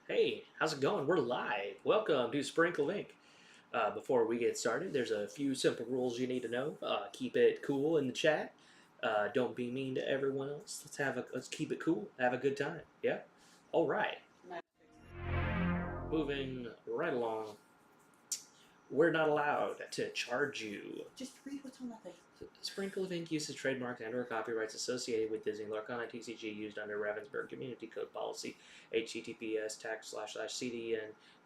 Hey, how's it going? We're live. Welcome to Sprinkle Inc. Before we get started, there's a few simple rules you need to know. Keep it cool in the chat. Don't be mean to everyone else. Let's keep it cool. Have a good time. Yeah. All right. Moving right along. We're not allowed to charge you. Just read what's on the thing. Sprinkle of Ink uses trademarks and/or copyrights associated with Disney Lorcana TCG used under Ravensburg Community Code Policy. HTTPS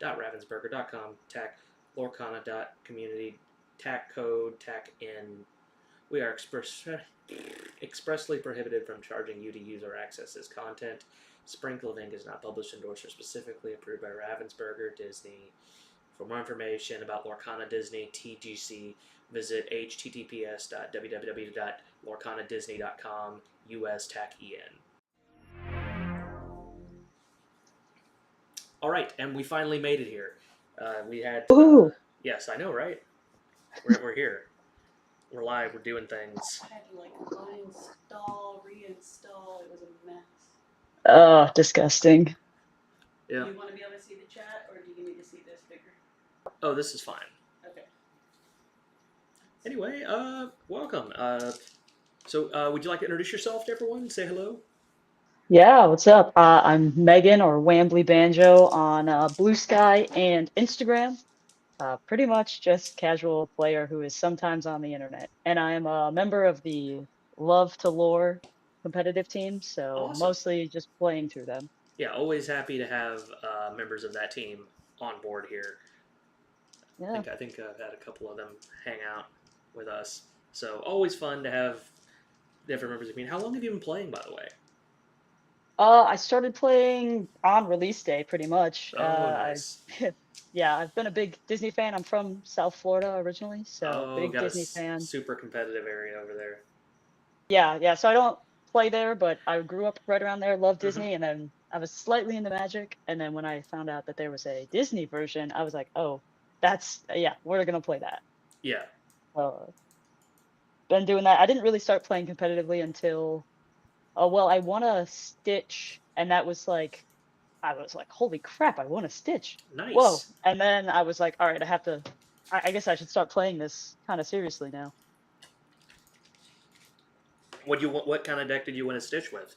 cdn.ravensburger.com tac lorcana.community tac code tac in. We are expressly prohibited from charging you to use or access this content. Sprinkle of Ink is not published, endorsed, or specifically approved by Ravensburger Disney. For more information about Lorcana Disney TGC, visit https://www.lorcanadisney.com US TAC EN. All right, and we finally made it here. We had, Ooh. yes, I know, right? We're here. We're live. We're doing things. I had to uninstall, reinstall. It was a mess. Oh, disgusting. Yeah. Do you want to be able to see the chat, or do you need to see this bigger? Oh, this is fine. Okay. Anyway, welcome. So, would you like to introduce yourself to everyone? Say hello. Yeah, what's up? I'm Megan or Wambly Banjo on Blue Sky and Instagram. Pretty much just casual player who is sometimes on the internet. And I am a member of the Love to Lore competitive team, so Awesome. mostly just playing through them. Yeah, always happy to have members of that team on board here. Yeah. I think I've had a couple of them hang out with us. So always fun to have different members of the team. How long have you been playing, by the way? I started playing on release day pretty much. Oh, nice. Yeah, I've been a big Disney fan. I'm from South Florida originally, so Oh, big got a Disney fan. super competitive area over there. Yeah. So I don't play there, but I grew up right around there, loved Mm-hmm. Disney, and then I was slightly into Magic. And then when I found out that there was a Disney version, I was like, oh, that's, yeah, we're gonna play that. Yeah. Uh, been doing that. I didn't really start playing competitively until, oh, well, I won a Stitch, and that was like, I was like, holy crap, I won a Stitch. Whoa. Nice. And then I was like, all right, I guess I should start playing this kind of seriously now. What kind of deck did you win a Stitch with?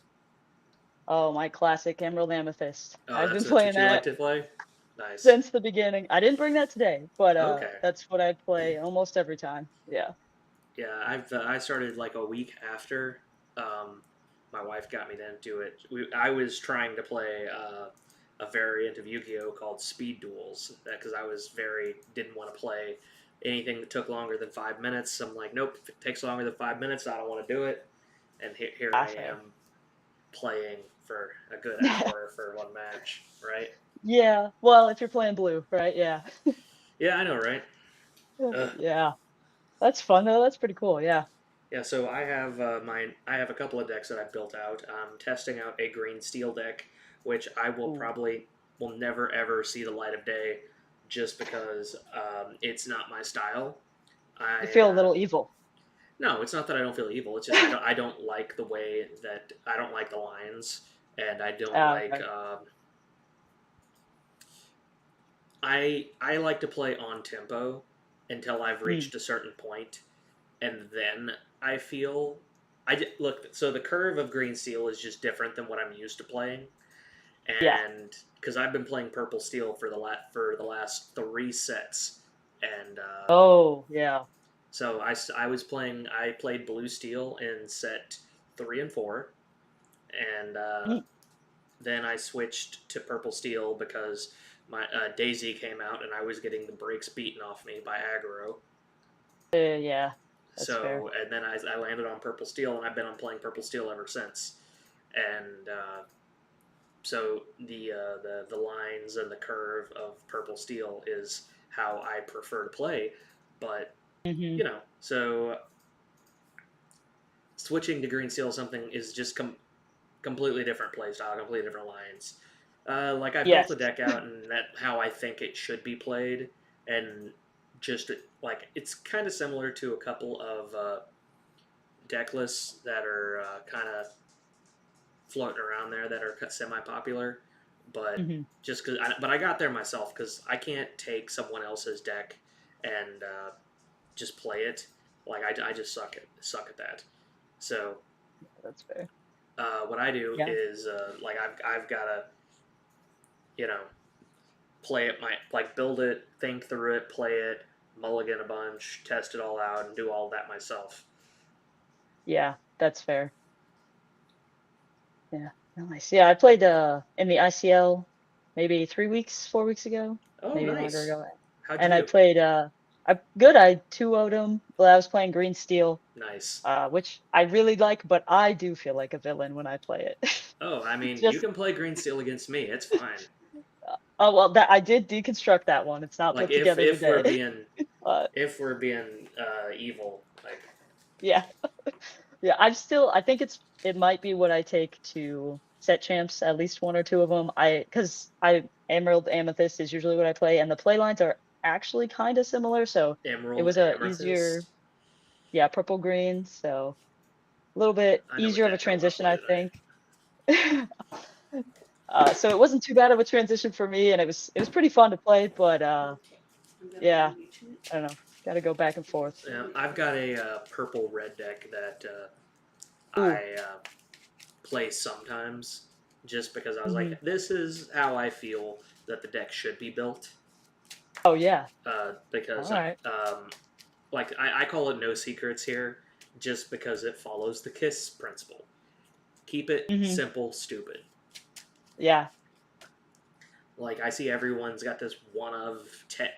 Oh, my classic Emerald Amethyst. Oh, I've been that's playing what you like that to play? Nice. since the beginning. I didn't bring that today, but Okay. that's what I play almost every time. Yeah. Yeah, I started like a week after um, my wife got me to do it. I was trying to play a variant of Yu-Gi-Oh called Speed Duels because I was didn't want to play anything that took longer than 5 minutes. I'm like, nope, if it takes longer than 5 minutes, I don't want to do it. And here I Fair. am playing for a good hour for one match, right? Yeah. Well, if you're playing blue, right? Yeah. Yeah, I know, right? Ugh. Yeah. That's fun though. That's pretty cool. Yeah. Yeah, so I have I have a couple of decks that I've built out. I'm testing out a green steel deck, which I Ooh. will never ever see the light of day, just because it's not my style. You I feel a little evil. No, it's not that I don't feel evil. It's just I don't like the way that I don't like the lines, and I don't like. Okay. I like to play on tempo until I've Hmm. reached a certain point, and then I feel look. So the curve of green steel is just different than what I'm used to playing, Yeah. and because I've been playing purple steel for the last three sets, and Oh, yeah. so I played blue steel in set 3 and 4, and Neat. then I switched to purple steel because my Daisy came out and I was getting the brakes beaten off me by aggro. Yeah. That's fair. So and then I landed on purple steel and I've been on playing purple steel ever since. And so the lines and the curve of purple steel is how I prefer to play, but Hmm. so switching to green steel something is just completely different play style, completely different lines. Like I built Yes. the deck out and that how I think it should be played, and just like it's kind of similar to a couple of deck lists that are kind of floating around there that are semi-popular, but Hmm. just but I got there myself because I can't take someone else's deck and just play it. Like I just suck at that. So That's fair. what I do Yeah. is like I've got to you know play it like build it, think through it, play it, mulligan a bunch, test it all out, and do all that myself. Yeah, that's fair. Yeah. Nice. Yeah, I played in the ICL maybe 3 weeks, 4 weeks ago, Oh, maybe longer nice. ago. How'd you And I do? played I good. I 2-0'd him. Well, I was playing Green Steel, Nice. which I really like, but I do feel like a villain when I play it. Oh, I mean, you Just can play green steel against me. It's fine. oh well, that I did deconstruct that one. It's not Like put together if we're today. being But evil, like yeah, yeah. I think it might be what I take to set champs, at least one or two of them. Because I Emerald Amethyst is usually what I play, and the play lines are actually kind of similar. So it emerald was a easier, amethyst. yeah, purple green. So a little bit I know what easier of a deck I want to transition, play I today. think. So it wasn't too bad of a transition for me, and it was pretty fun to play. But I'm gonna yeah, reach it. I don't know. Got to go back and forth. Yeah, I've got a purple red deck that Ooh. I play sometimes, just because I was Hmm. like, this is how I feel that the deck should be built. Oh yeah. All Because right. like I call it no secrets here, just because it follows the KISS principle. Keep it Hmm. simple, stupid. Yeah. Like I see everyone's got this one of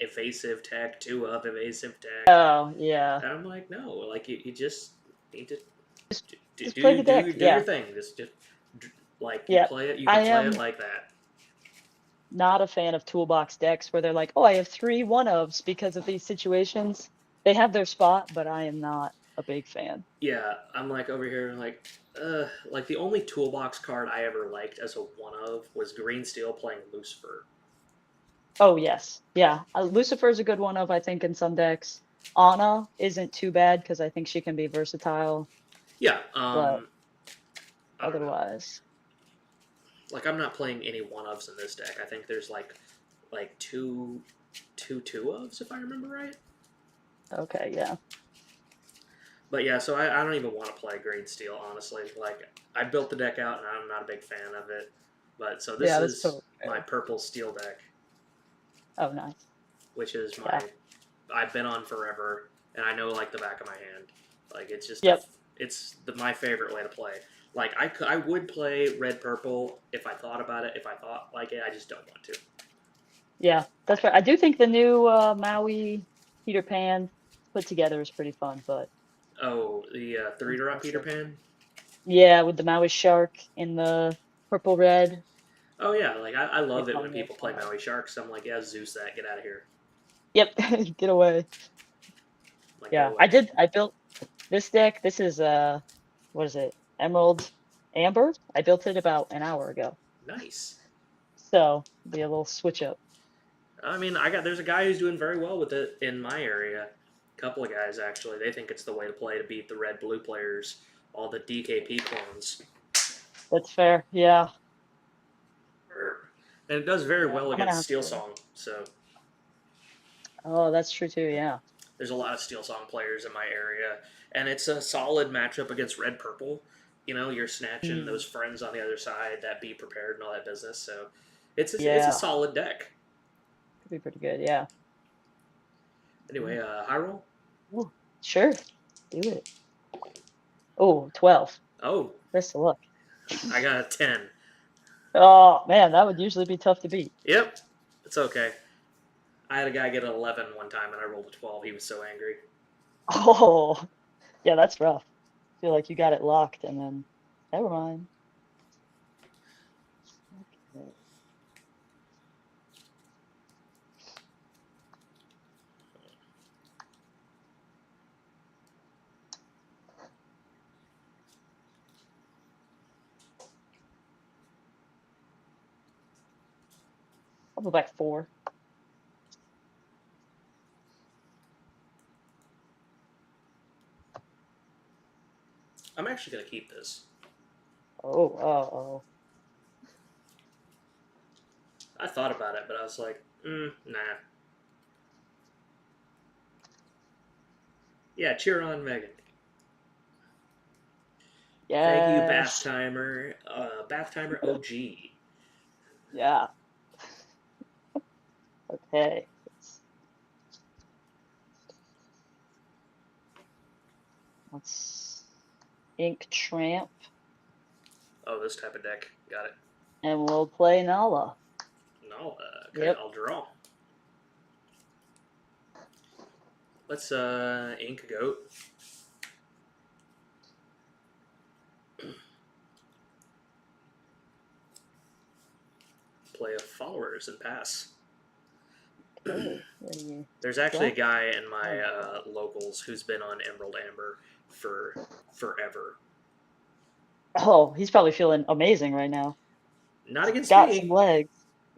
evasive tech, two of evasive tech, Oh yeah. and I'm like, no, like you just need to Just do just play do the deck. do, do your Yeah. thing. Just like you Yeah. play it, you I can play it am like that. not a fan of toolbox decks where they're like, oh, I have three one ofs because of these situations. They have their spot, but I am not a big fan. Yeah, I'm like over here like the only toolbox card I ever liked as a one of was Green Steel playing Lucifer. Oh yes. Yeah. Lucifer is a good one of, I think, in some decks. Anna isn't too bad because I think she can be versatile, Yeah, but I don't know. otherwise. Like I'm not playing any one ofs in this deck. I think there's like two ofs if I remember right. Okay, yeah. But yeah, so I don't even want to play Green Steel honestly. Like I built the deck out and I'm not a big fan of it. But so this Yeah, that's is totally my fair. purple steel deck, Oh nice. which is Yeah. my I've been on forever and I know like the back of my hand. Like it's just Yep. my favorite way to play. Like I would play red purple if I thought about it. If I thought like it, I just don't want to. Yeah, that's right. I do think the new Maui Peter Pan put together is pretty fun, but Oh, the three drop Peter mostly. Pan. Yeah, with the Maui shark in the purple red. Oh yeah, like I They love it call when me a people play fun art. Maui Sharks. I'm like, yeah, Zeus that, get out of here. Yep, get away. Like go Yeah, away. I built this deck. This is what is it? Emerald Amber. I built it about an hour ago. Nice. So be a little switch up. I mean, there's a guy who's doing very well with it in my area. A couple of guys actually. They think it's the way to play to beat the red blue players, all the DKP clones. That's fair. Yeah. And it does very Yeah. well I'm gonna against have Steel to. Song. So Oh, that's true too. Yeah. there's a lot of Steel Song players in my area, and it's a solid matchup against red purple. You know, you're snatching Mm, those friends on the other side that be prepared and all that business. So it's a yeah. solid deck. Could be pretty good. Yeah. Anyway, high roll. Ooh, sure. Do it. Oh, 12. Oh, Best of luck. I got a 10. Oh, man, that would usually be tough to beat. Yep, it's okay. I had a guy get an 11 one time and I rolled a 12. He was so angry. Oh, yeah, that's rough. Feel like you got it locked and then never mind. Okay. I'll go back 4. I'm actually going to keep this. Oh, oh, oh. I thought about it, but I was like, nah. Yeah, cheer on Megan. Thank you, Bath Yes. Timer. Bath Timer OG. Yeah. Okay. Let's ink Tramp, Oh, this type of deck. Got it. and we'll play Nala. No, okay, Yep. I'll draw. Let's ink Goat. Play a Followers and pass. Okay. Ready. There's actually a Draw. guy in my locals who's been on Emerald Amber for forever. Oh, he's probably feeling amazing right now. Not against Got some me. legs.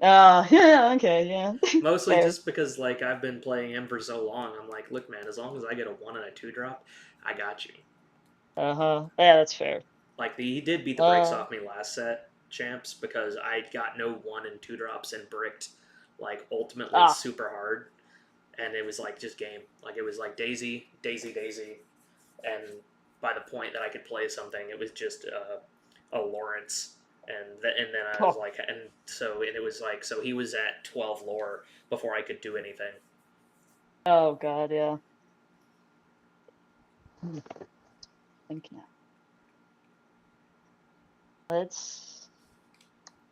Yeah, okay, yeah. Mostly Fair. just because like I've been playing him for so long. I'm like, look, man, as long as I get a 1 and a 2 drop, I got you. Uh-huh. Yeah, that's fair. Like he did beat the brakes Uh, off me last set, champs, because I got no 1 and 2 drops and bricked like ultimately ah, super hard, and it was like just game. Like it was like Daisy, Daisy, Daisy, and by the point that I could play something, it was just a Lawrence, and then I was oh, like, and it was like so he was at 12 lore before I could do anything. oh God, yeah. Think now. Let's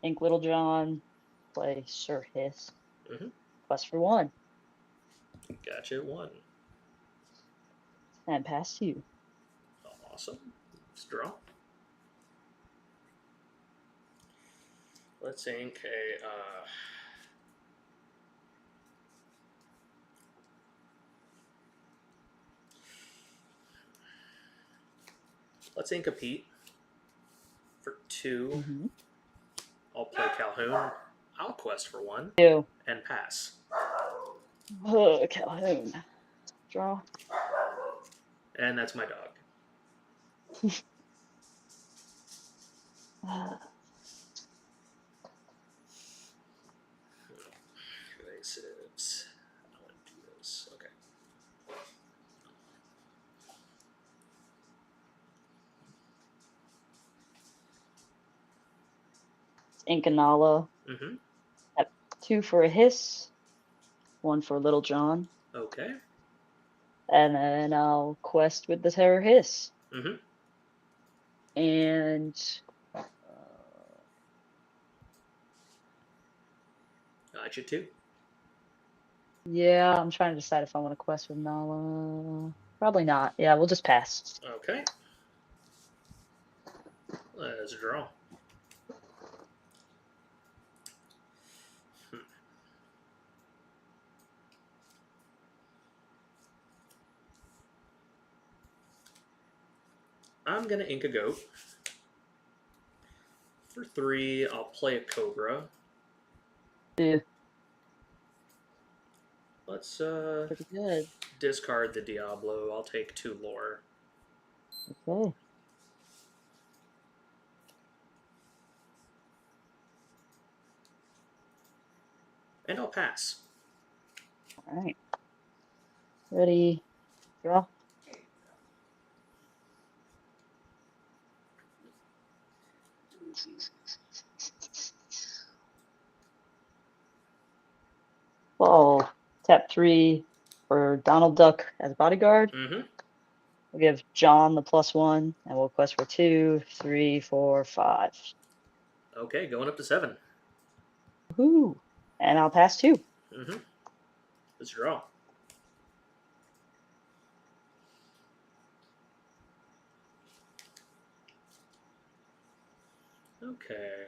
ink Little John, play Sir Hiss. Mm-hmm. Quest for 1, Gotcha, 1. and pass to you. Awesome. Let's draw. Let's ink a. Let's ink a Pete for 2. Mm-hmm. I'll play Calhoun. I'll quest for 1 Ew. and pass. Oh, Calhoun. Draw. And that's my dog. Evasives. I want to do this. Okay. Ink Nala. Mm-hmm. 2 for a Hiss, 1 for Little John, Okay. and then I'll quest with the Terror Hiss. Mm-hmm. And Gotcha, 2. yeah, I'm trying to decide if I want to quest with Nala. Probably not. Yeah, we'll just pass. Okay. Let's draw. I'm going to ink a goat. For 3, I'll play a Cobra. Yeah, Let's pretty good. discard the Diablo. I'll take 2 lore. Okay. And I'll pass. All right. Ready. Draw. Well, tap 3 for Donald Duck as bodyguard. Mm-hmm. We'll give John the +1, and we'll quest for 2, 3, 4, 5. Okay, going up to 7. Woohoo! And I'll pass 2. Mm-hmm. Let's draw. Okay.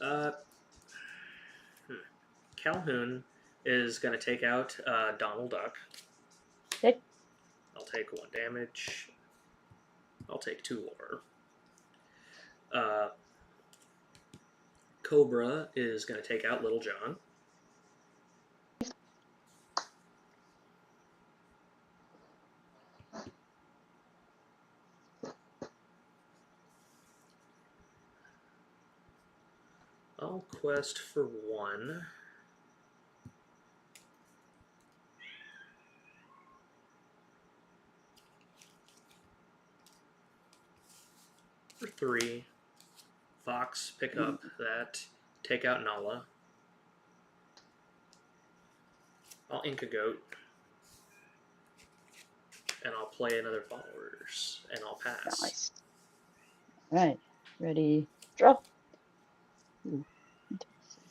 Uh, Calhoun is going to take out Donald Duck. Okay. I'll take 1 damage. I'll take 2 lore. Cobra is going to take out Little John. I'll quest for 1. For 3. Fox, pick up that. Take out Nala. I'll ink a goat. And I'll play another followers. And I'll pass. Nice. All right. Ready? Draw. Ooh, interesting.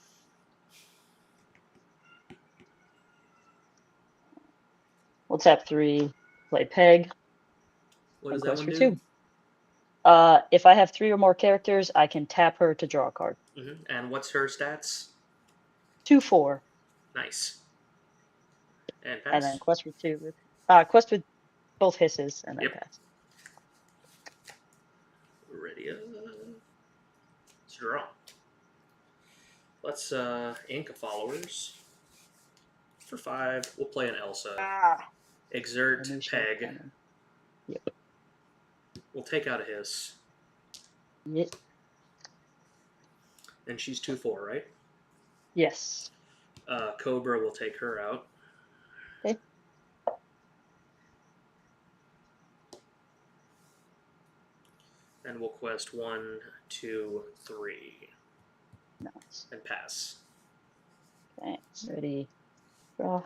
We'll tap 3. Play Peg. What And does that quest one for do? 2. If I have 3 or more characters, I can tap her to draw a card. And what's her stats? 2/4. Nice. And And pass? then quest for 2 with both hisses and then Yep. pass. Ready? Let's draw. Let's ink a followers. For 5, we'll play an Elsa. Exert, A new shell Peg. cannon. Yep. We'll take out a hiss. Yep. And she's 2/4, right? Yes. Cobra will take her out. Okay. And we'll quest 1, 2, 3. Nice. And pass. Okay. Ready? Draw.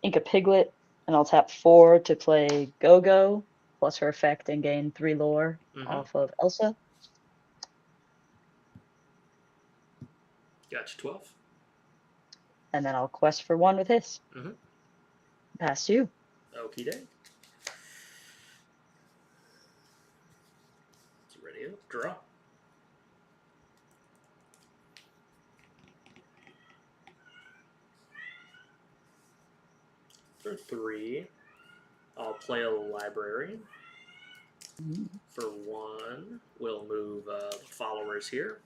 Ink a Piglet, and I'll tap 4 to play Go-Go, plus her effect and gain 3 lore off of Elsa. Gotcha, 12. And then I'll quest for 1 with his. Pass you. Okie doke. Ready? Draw. For 3, I'll play a library. For 1, we'll move the followers here.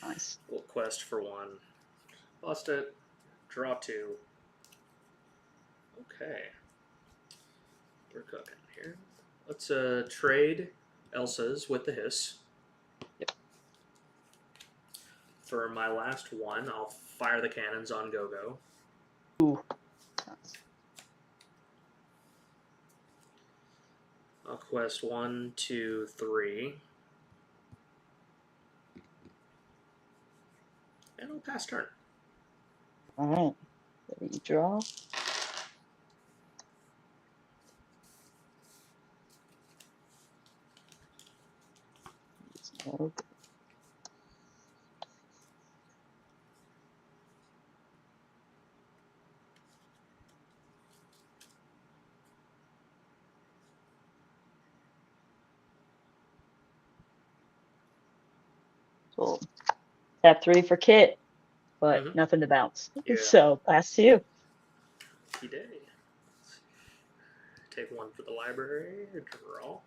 Nice. We'll quest for 1. Bust it. Draw 2. Okay. We're cooking here. Let's trade Elsa's with the hiss. Yep. For my last 1, I'll fire the cannons on Go-Go. Ooh. Nice. I'll quest 1, 2, 3. And I'll pass turn. All right. Ready? Draw. Okay. So tap 3 for Kit, but nothing to bounce. Yeah. So pass to you. Okie day. Take 1 for the library. Draw.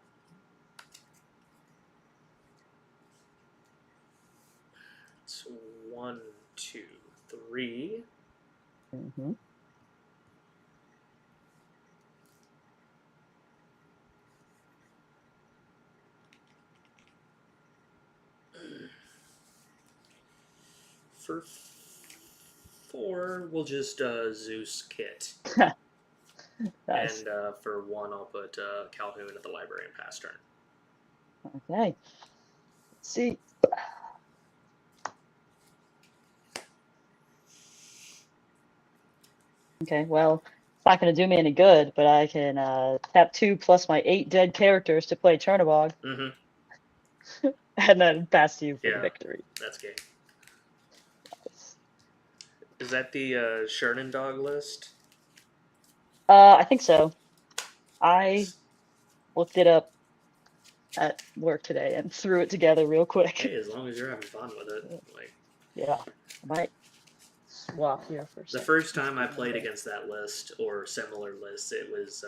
It's 1, 2, 3. For 4, we'll just Zeus Kit. Nice. And for 1, I'll put Calhoun at the library and pass turn. Okay. Let's see. Okay, well, it's not going to do me any good, but I can tap 2 plus my 8 dead characters to play Chernabog. And then pass to you for the victory. That's game. Is that the Shernan dog list? I think so. I looked it up at work today and threw it together real quick. Hey, as long as you're having fun with it. Like, yeah, I might swap here for a second. The first time I played against that list or similar lists, it was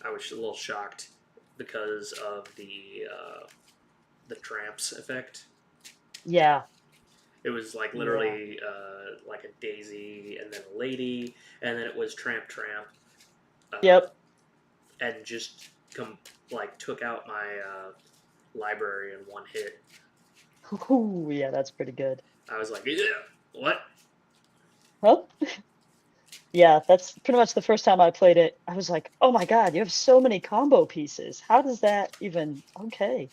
I was a little shocked because of the tramps effect. Yeah. It was like Yeah. literally like a daisy, and then a lady, and then it was tramp. Yep. And just took out my library in one hit. Ooh, yeah, that's pretty good. I was like, yeah, what? Well, yeah, that's pretty much the first time I played it. I was like, oh my God, you have so many combo pieces. How does that even? Okay.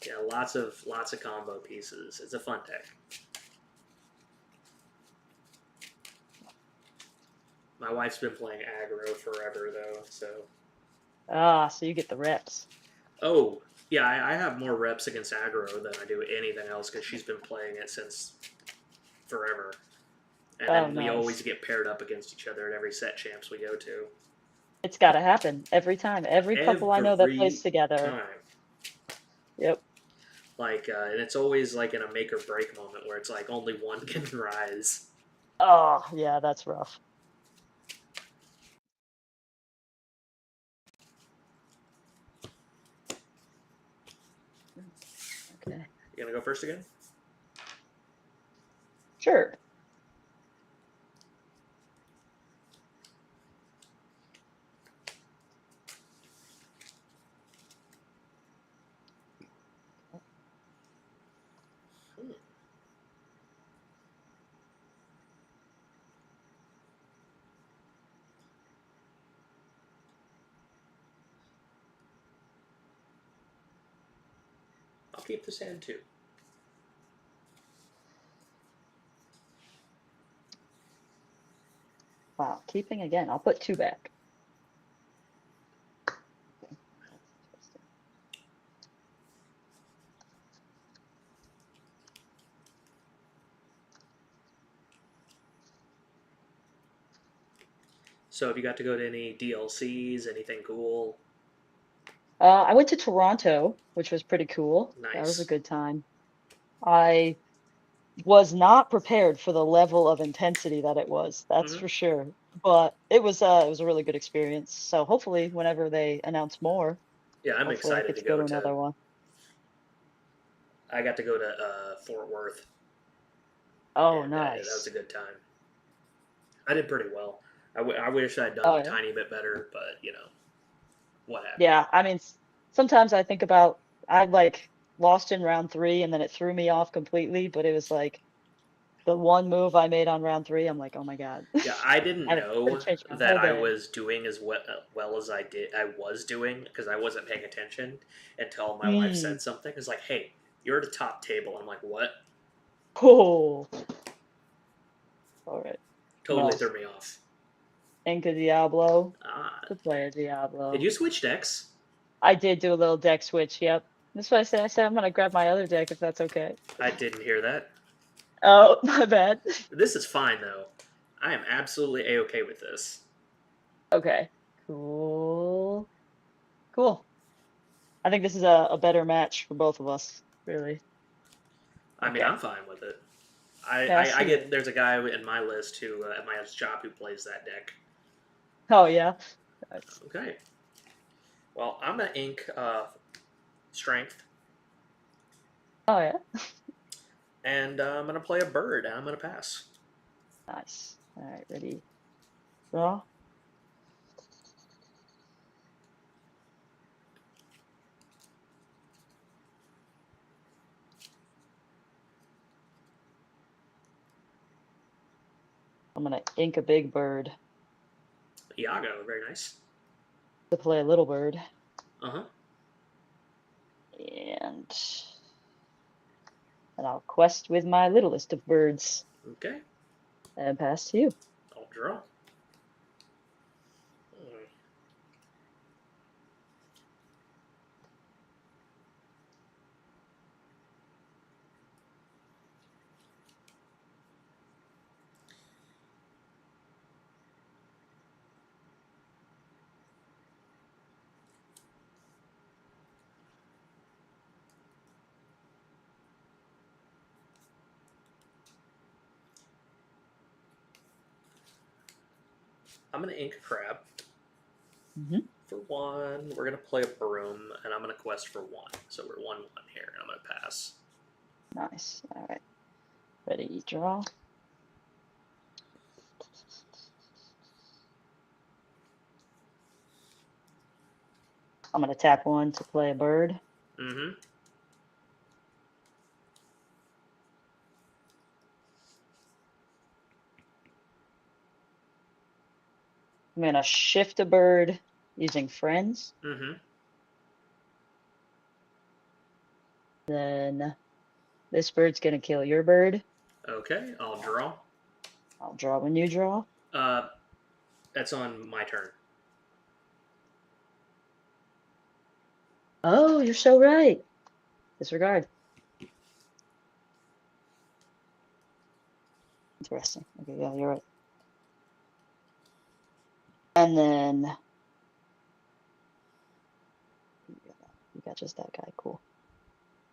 Yeah, lots of combo pieces. It's a fun deck. My wife's been playing aggro forever though, so. Ah, so you get the reps. Oh, yeah, I have more reps against aggro than I do anything else because she's been playing it since forever. And Oh, then we always nice. get paired up against each other at every set champs we go to. It's got to happen every time. Every couple I know that plays Every together. time. Yep. And it's always like in a make or break moment where it's like only one can rise. Oh, yeah, that's rough. Okay. You gonna go first again? Sure. I'll keep this hand too. Wow, keeping again. I'll put 2 back. So have you got to go to any DLCs, anything cool? I went to Toronto, which was pretty cool. That was a Nice. good time. I was not prepared for the level of intensity that it was. That's Mm-hmm. for sure. But it was a really good experience. So hopefully, whenever they announce more, Yeah, I'm hopefully I excited get to to go go to to. another one. I got to go to Fort Worth, Oh, and that was a nice. good time. I did pretty well. I wish I'd done Oh, a yeah. tiny bit better, but what happened. Yeah, I mean, sometimes I think about I like lost in round 3 and then it threw me off completely, but it was like the one move I made on round 3, I'm like, "Oh my God." Yeah, I didn't And it could have know changed my that whole I day. was doing as well as I did. I was doing because I wasn't paying attention until my wife Mm. said something. It's like, "Hey, you're at the top table." I'm like, "What?" Oh. All right. Totally Well, threw me off. Inca Diablo. Ah, Good player, did Diablo. you switch decks? I did do a little deck switch, yep. That's what I said. I said I'm gonna grab my other deck if that's okay. I didn't hear that. Oh, my bad. This is fine though. I am absolutely a okay with this. Okay. Cool. Cool. I think this is a better match for both of us, really. I mean, Okay. I'm fine with it. I Pass get you. there's a guy in my list who at my job who plays that deck. Oh yeah. Nice. Okay. Well, I'm gonna ink strength, Oh yeah. and I'm gonna play a bird, and I'm gonna pass. Nice. All right, ready. Draw. I'm gonna ink a big bird Iago, very nice. to play a little bird. Uh huh. And I'll quest with my littlest of birds Okay. and pass to you. I'll draw. I'm gonna ink a crab Hmm. for 1. We're gonna play a broom, and I'm gonna quest for 1. So we're 1-1 here, and I'm gonna pass. Nice. All right. Ready, draw. I'm going to tap 1 to play a bird. Mm-hmm. I'm going to shift a bird using friends. Mm-hmm. Then this bird's going to kill your bird. Okay, I'll draw. I'll draw when you draw. That's on my turn. Oh, you're so right. Disregard. Interesting. Okay, yeah, you're right. And then you got just that guy. Cool.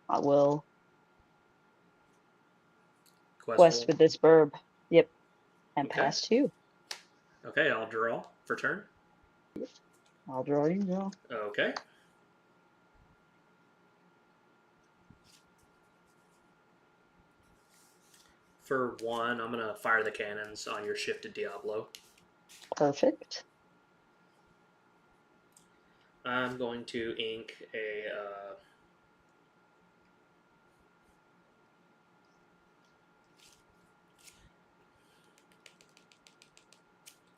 I will quest with this verb. Yep. And Okay. pass 2. Okay, I'll draw for turn. I'll draw you draw. Okay. For 1, I'm going to fire the cannons on your shifted Diablo. Perfect. I'm going to ink a...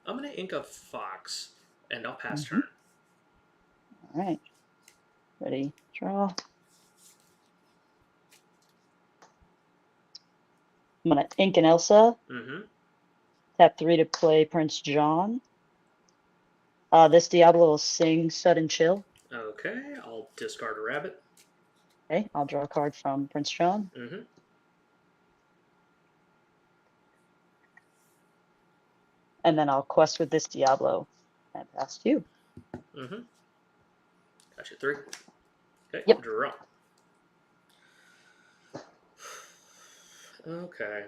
I'm going to ink a fox, and I'll pass turn. All right. Ready, draw. I'm going to ink an Elsa. Mm-hmm. Tap 3 to play Prince John. This Diablo will sing Sudden Chill. Okay, I'll discard a rabbit. Okay, I'll draw a card from Prince John. Mm-hmm. And then I'll quest with this Diablo and pass 2. Mm-hmm. Gotcha, 3. Okay, Yep. draw. Okay.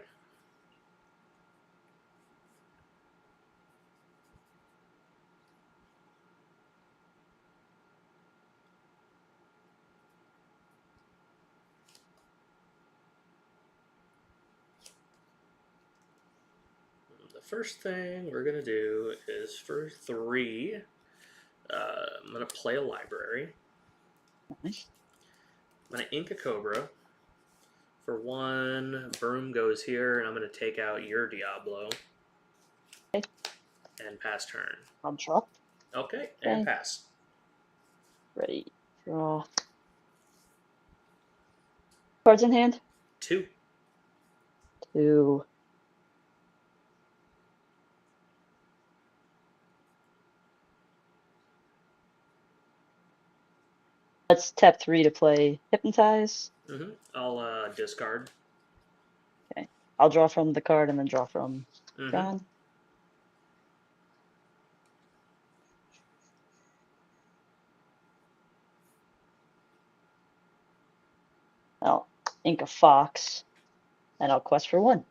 The first thing we're going to do is for 3, I'm going to play a library. Nice. I'm going to ink a Cobra. For 1, Broom goes here, and I'm going to take out your Diablo. Okay. And pass turn. I'll draw. Okay, and Okay. pass. Ready, draw. Cards in hand? 2. 2. Let's tap 3 to play Hypnotize. Mm-hmm. I'll discard. Okay. I'll draw from the card and then draw from Mm-hmm. John. I'll ink a fox and I'll quest for 1.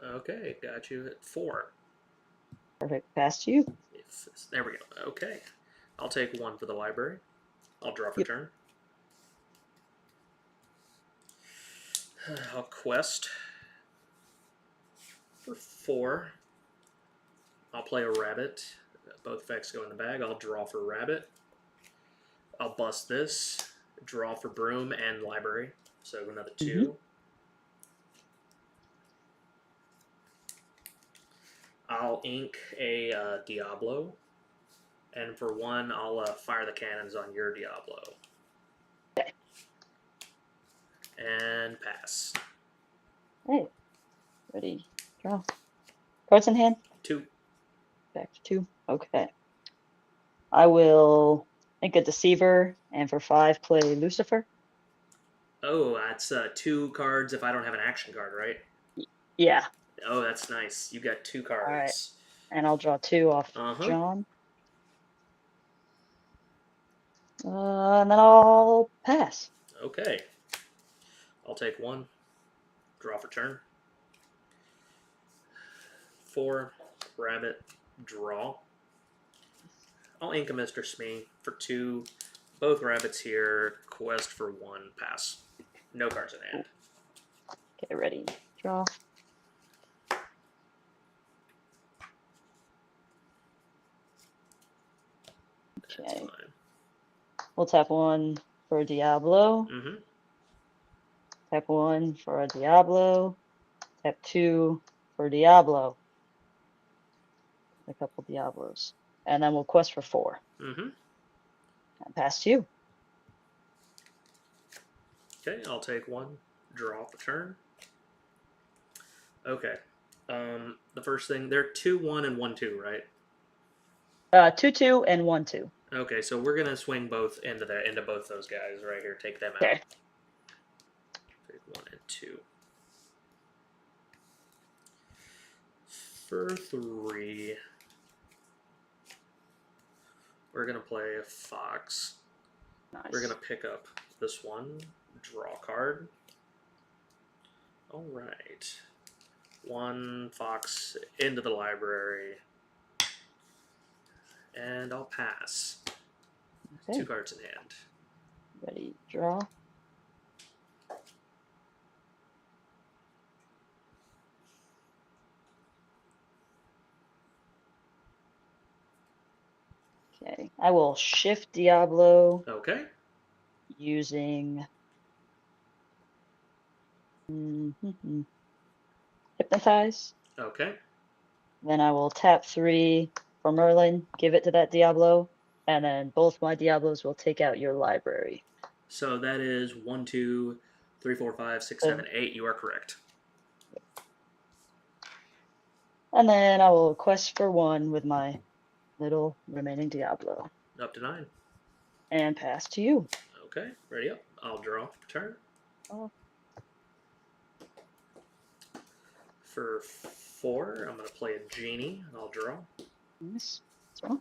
Okay, got you at 4. Perfect. Pass to you. There we go. Okay. I'll take 1 for the library. I'll draw for Yep. turn. I'll quest for 4. I'll play a rabbit. Both effects go in the bag. I'll draw for rabbit. I'll bust this. Draw for broom and library. So another 2. I'll ink a Diablo. And for 1, I'll fire the cannons on your Diablo. Okay. And pass. Hey. Ready, draw. Cards in hand? 2. Back to 2. Okay. I will ink a Deceiver and for 5 play Lucifer. Oh, that's 2 cards if I don't have an action card, right? Yeah. Oh, that's nice. You got 2 cards. All right. And I'll draw 2 off John. And then I'll pass. Okay. I'll take 1. Draw for turn. 4. Rabbit. Draw. I'll ink a Mr. Smee for 2. Both rabbits here. Quest for 1. Pass. No cards in hand. Okay, ready. Draw. That's Okay. fine. We'll tap 1 for a Diablo. Mm-hmm. Tap 1 for a Diablo. Tap 2 for Diablo. A couple Diablos. And then we'll quest for 4. Mm-hmm. And pass to you. Okay, I'll take 1. Draw the turn. Okay. The first thing, they're 2-1 and 1-2, right? 2/2 and 1/2. Okay, so we're gonna swing both into both those guys right here. Take them out. Okay. Take 1 and 2. For 3, we're gonna play a fox. Nice. We're gonna pick up this one. Draw card. All right. 1 fox into the library, and I'll pass. Okay. 2 cards in hand. Ready. Draw. Okay. I will shift Diablo Okay. using Hypnotize. Okay. Then I will tap 3 for Merlin, give it to that Diablo, and then both my Diablos will take out your library. So that is 1, 2, 3, 4, 5, 6, 7, 8. You are correct. And then I will quest for 1 with my little remaining Diablo. Up to 9. And pass to you. Okay. Ready up. I'll draw. Turn. Oh. For 4, I'm going to play a genie, and I'll draw. Nice. Draw.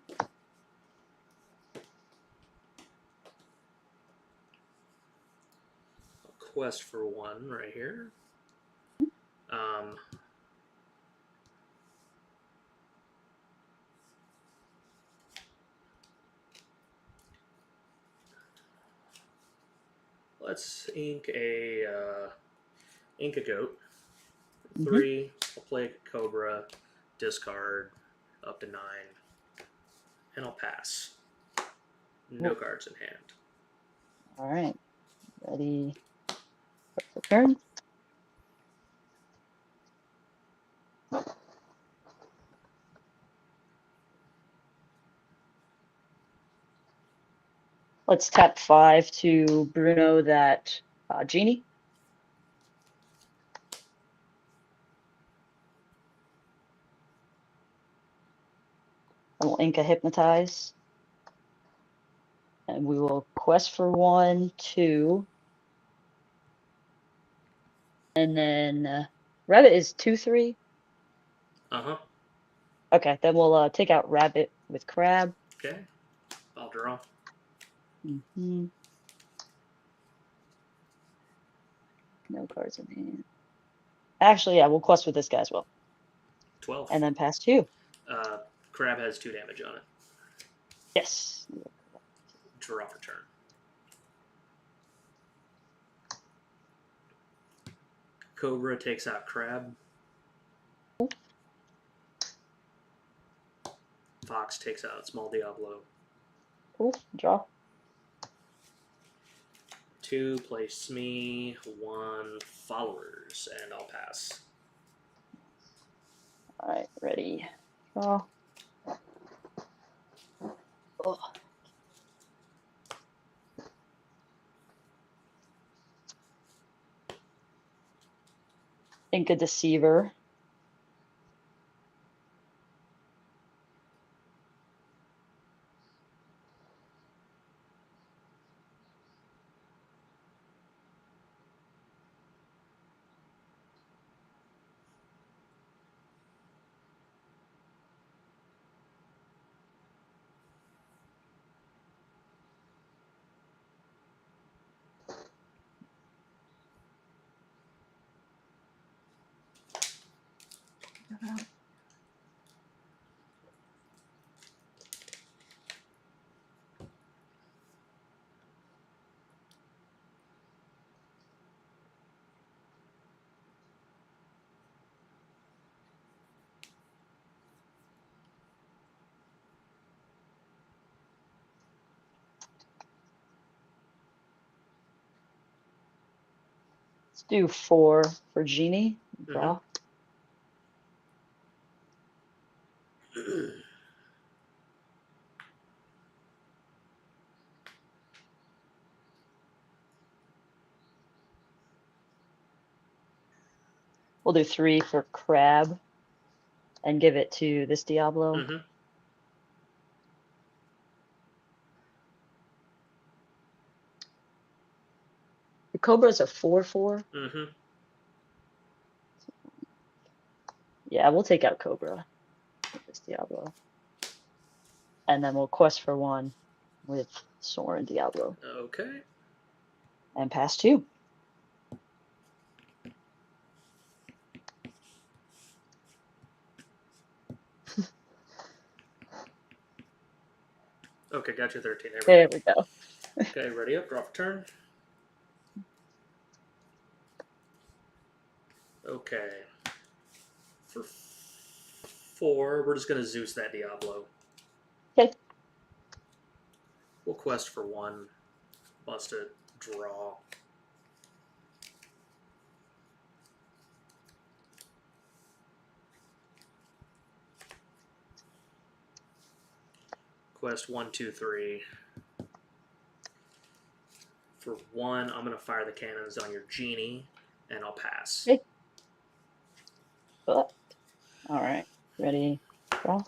I'll quest for 1 right here. Let's ink a goat. 3, I'll play a cobra, discard, up to 9, and I'll pass. No cards in hand. All right. Ready. Start the turn. Let's tap 5 to Bruno that genie. And we'll ink a Hypnotize. And we will quest for 1, 2. And then Rabbit is 2, 3. Uh-huh. Okay, then we'll take out Rabbit with Crab. Okay. I'll draw. No cards in hand. Actually, yeah, we'll quest with this guy as well. 12. And then pass to you. Crab has 2 damage on it. Yes. Draw for turn. Cobra takes out Crab. Fox takes out Small Diablo. Cool. Draw. 2, place me, 1, followers, and I'll pass. All right, ready. Draw. Oh. Ink a Deceiver. Let's do 4 for Genie. Draw. We'll do 3 for Crab and give it to this Diablo. The Cobra's a 4/4. Yeah, we'll take out Cobra with this Diablo. And then we'll quest for 1 with Soren Diablo. Okay. And pass 2. Okay, got you 13. There we go. Okay, ready up, draw for turn. Okay. For 4, we're just going to Zeus that Diablo. Okay. We'll quest for 1. Bust a draw. Quest 1, 2, 3. For 1, I'm going to fire the cannons on your Genie, and I'll pass. Okay. All right. Ready? Draw.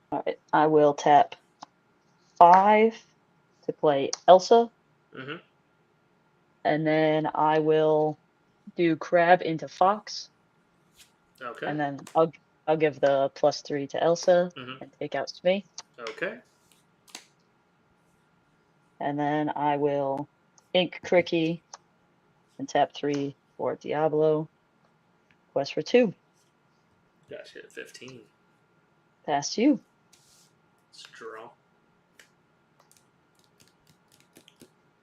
All right. I will tap 5 to play Elsa. And then I will do Crab into Fox. Okay. And then I'll give the +3 to Elsa and take out Smee. Okay. And then I will ink Cricky and tap 3 for Diablo. Quest for 2. Gotcha, 15. Pass you. Let's draw.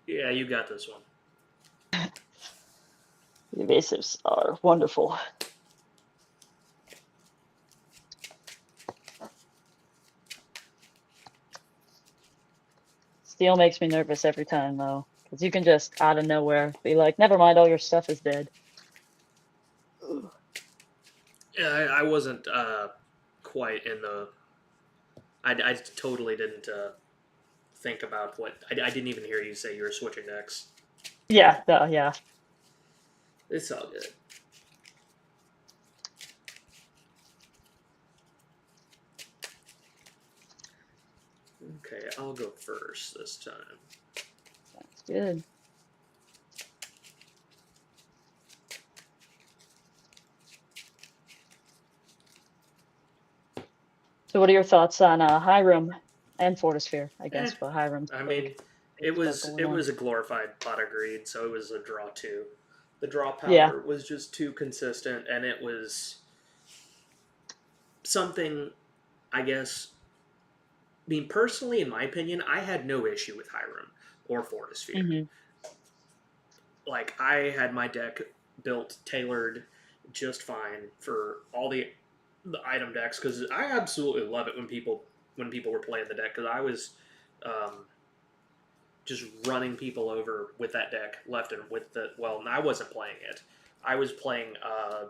Yeah, you got this one. The evasives are wonderful. Steel makes me nervous every time, though, because you can just out of nowhere be like, never mind, all your stuff is dead. Yeah, I wasn't quite in the... I totally didn't think about what... I didn't even hear you say you were switching decks. Yeah, yeah. It's all good. Okay, I'll go first this time. That's good. So what are your thoughts on Hiram and Fortisphere, I guess, but Hiram's I mean, it was on. a glorified pot of greed, so it was a draw 2. The draw power was just too consistent, and it was something, I guess... I mean, personally, in my opinion, I had no issue with Hiram or Fortisphere. Like, I had my deck built, tailored just fine for all the item decks, because I absolutely love it when people were playing the deck, because I was just running people over with that deck left and with the... Well, I wasn't playing it. I was playing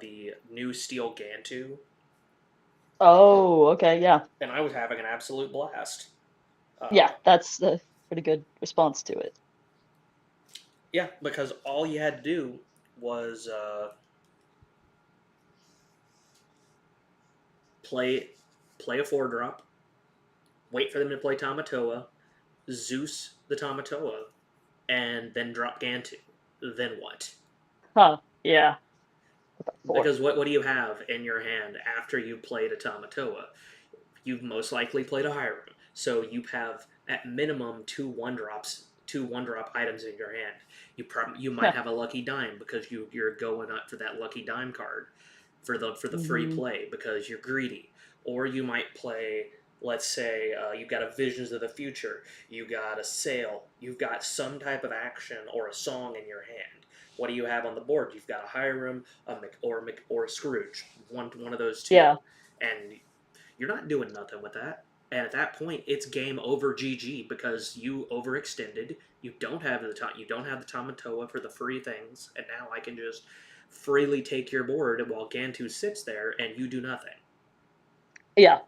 the new Steel Gantu. Oh, okay, yeah. And I was having an absolute blast. Yeah, that's a pretty good response to it. Yeah, because all you had to do was play a 4-drop, wait for them to play Tamatoa, Zeus the Tamatoa, and then drop Gantu. Then what? Huh, yeah. Because what do you have in your hand after you played a Tamatoa? you've most likely played a high room. So you have at minimum two one drop items in your hand. You might have a lucky dime because you're going up for that lucky dime card for the free hmm play because you're greedy, or you might play. Let's say you've got a Visions of the Future, you got a Sail, you've got some type of action or a song in your hand. What do you have on the board? You've got a Hiram, or a Scrooge, one of those two, Yeah. and you're not doing nothing with that. And at that point, it's game over, GG, because you overextended. You don't have the Tamatoa for the free things, and now I can just freely take your board while Gantu sits there and you do nothing. Yeah.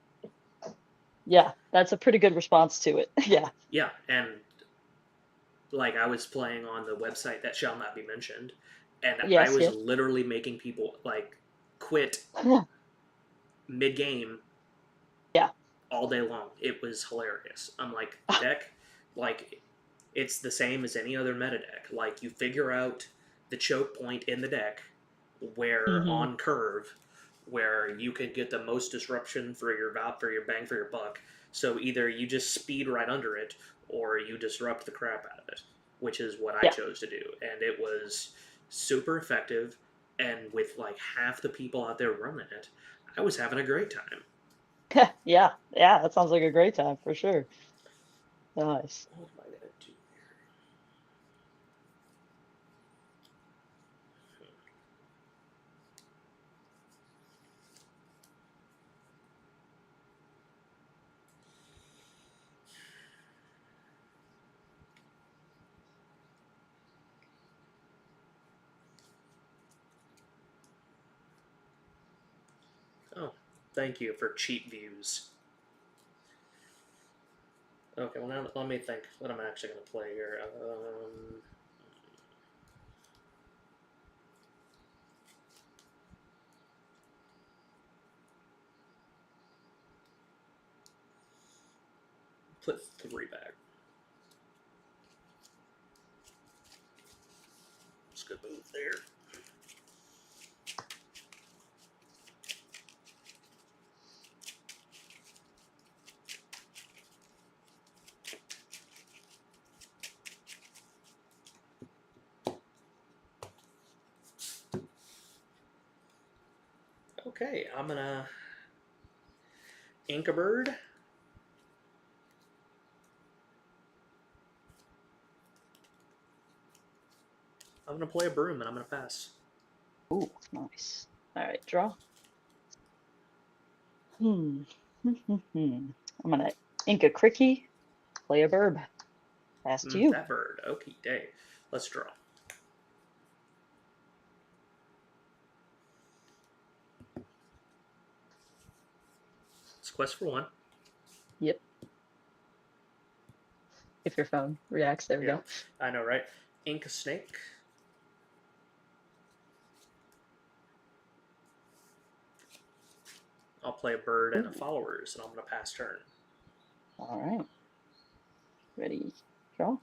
Yeah. That's a pretty good response to it. Yeah. Yeah, and like I was playing on the website that shall not be mentioned, and I Yes. was Yes. literally making people like quit Yeah. mid game Yeah. all day long. It was hilarious. I'm like, the deck, like, it's the same as any other meta deck. Like, you figure out the choke point in the deck where hmm on curve, where you can get the most disruption for your bang for your buck. So either you just speed right under it, or you disrupt the crap out of it, which is what I Yeah. chose to do, and it was super effective. And with like half the people out there running it, I was having a great time. Yeah. Yeah. That sounds like a great time for sure. Nice. What am I gonna do here? Oh, thank you for cheap views. Okay, well now let me think what I'm actually gonna play here. Put three back. It's a good move there. Okay, I'm gonna ink a bird. I'm gonna play a broom and I'm gonna pass. Ooh, nice. All right, draw. Hmm. I'm gonna ink a cricky, play a verb. Pass to you. That bird. Okay, day. Let's draw. It's quest for one. Yep. If your phone reacts, there we Yeah, go. I know, right? Ink a snake. I'll play a bird and a Ooh. followers, and I'm gonna pass turn. All right. Ready, draw.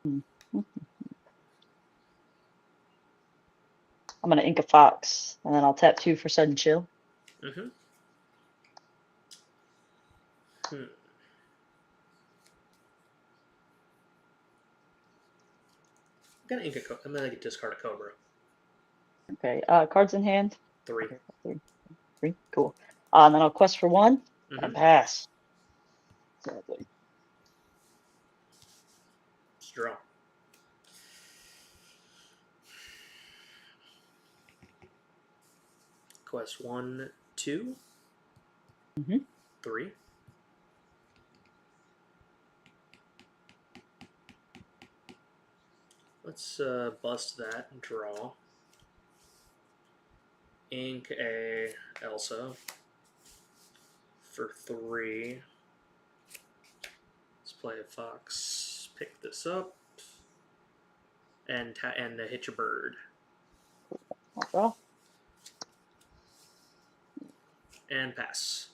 Hmm. I'm gonna ink a fox, and then I'll tap 2 for sudden chill. Mm-hmm. Hmm. I'm gonna discard a cobra. Okay. Cards in hand. Three. Okay, 3. Cool. And then I'll quest for 1 Mm-hmm. and pass. Exactly. Let's draw. Quest 1, 2, hmm 3. Let's bust that and draw. Ink a Elsa for 3. Let's play a fox. Pick this up and hit your bird. I'll draw. And pass.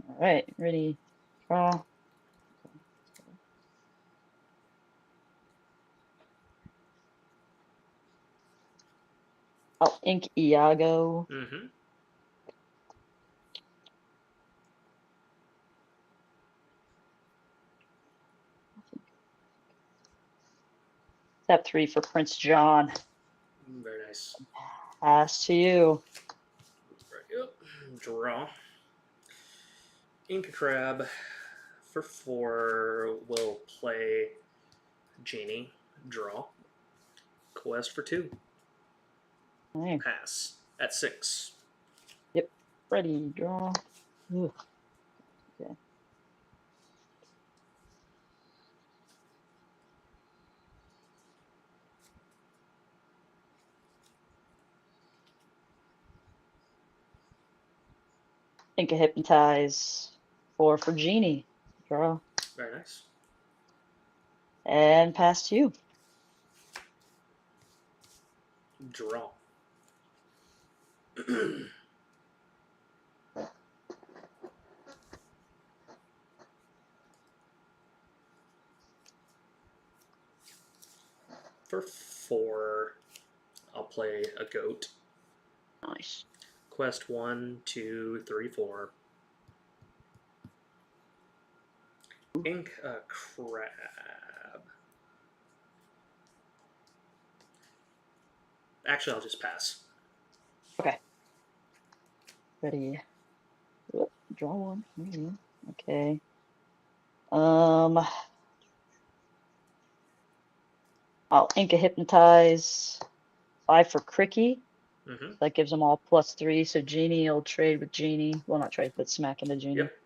All right, ready, draw. I'll ink Iago. Mm-hmm. Step 3 for Prince John. Very nice. Pass to you. Yep. Draw. Ink Crab for 4. We'll play Genie. Draw. Quest for 2. Okay. Pass. At 6. Yep. Ready, draw. Ugh. Okay. Think of Hypnotize. 4 for Genie. Draw. Very nice. And pass to you. Draw. For 4, I'll play a goat. Nice. Quest 1, 2, 3, 4. Ink a crab. Actually, I'll just pass. Okay. Ready. Oop, draw 1. Maybe. Okay. I'll ink a Hypnotize. 5 for Cricky. Mm-hmm. That gives them all +3. So Genie will trade with Genie. Well, not trade, but smack into Genie. Yep.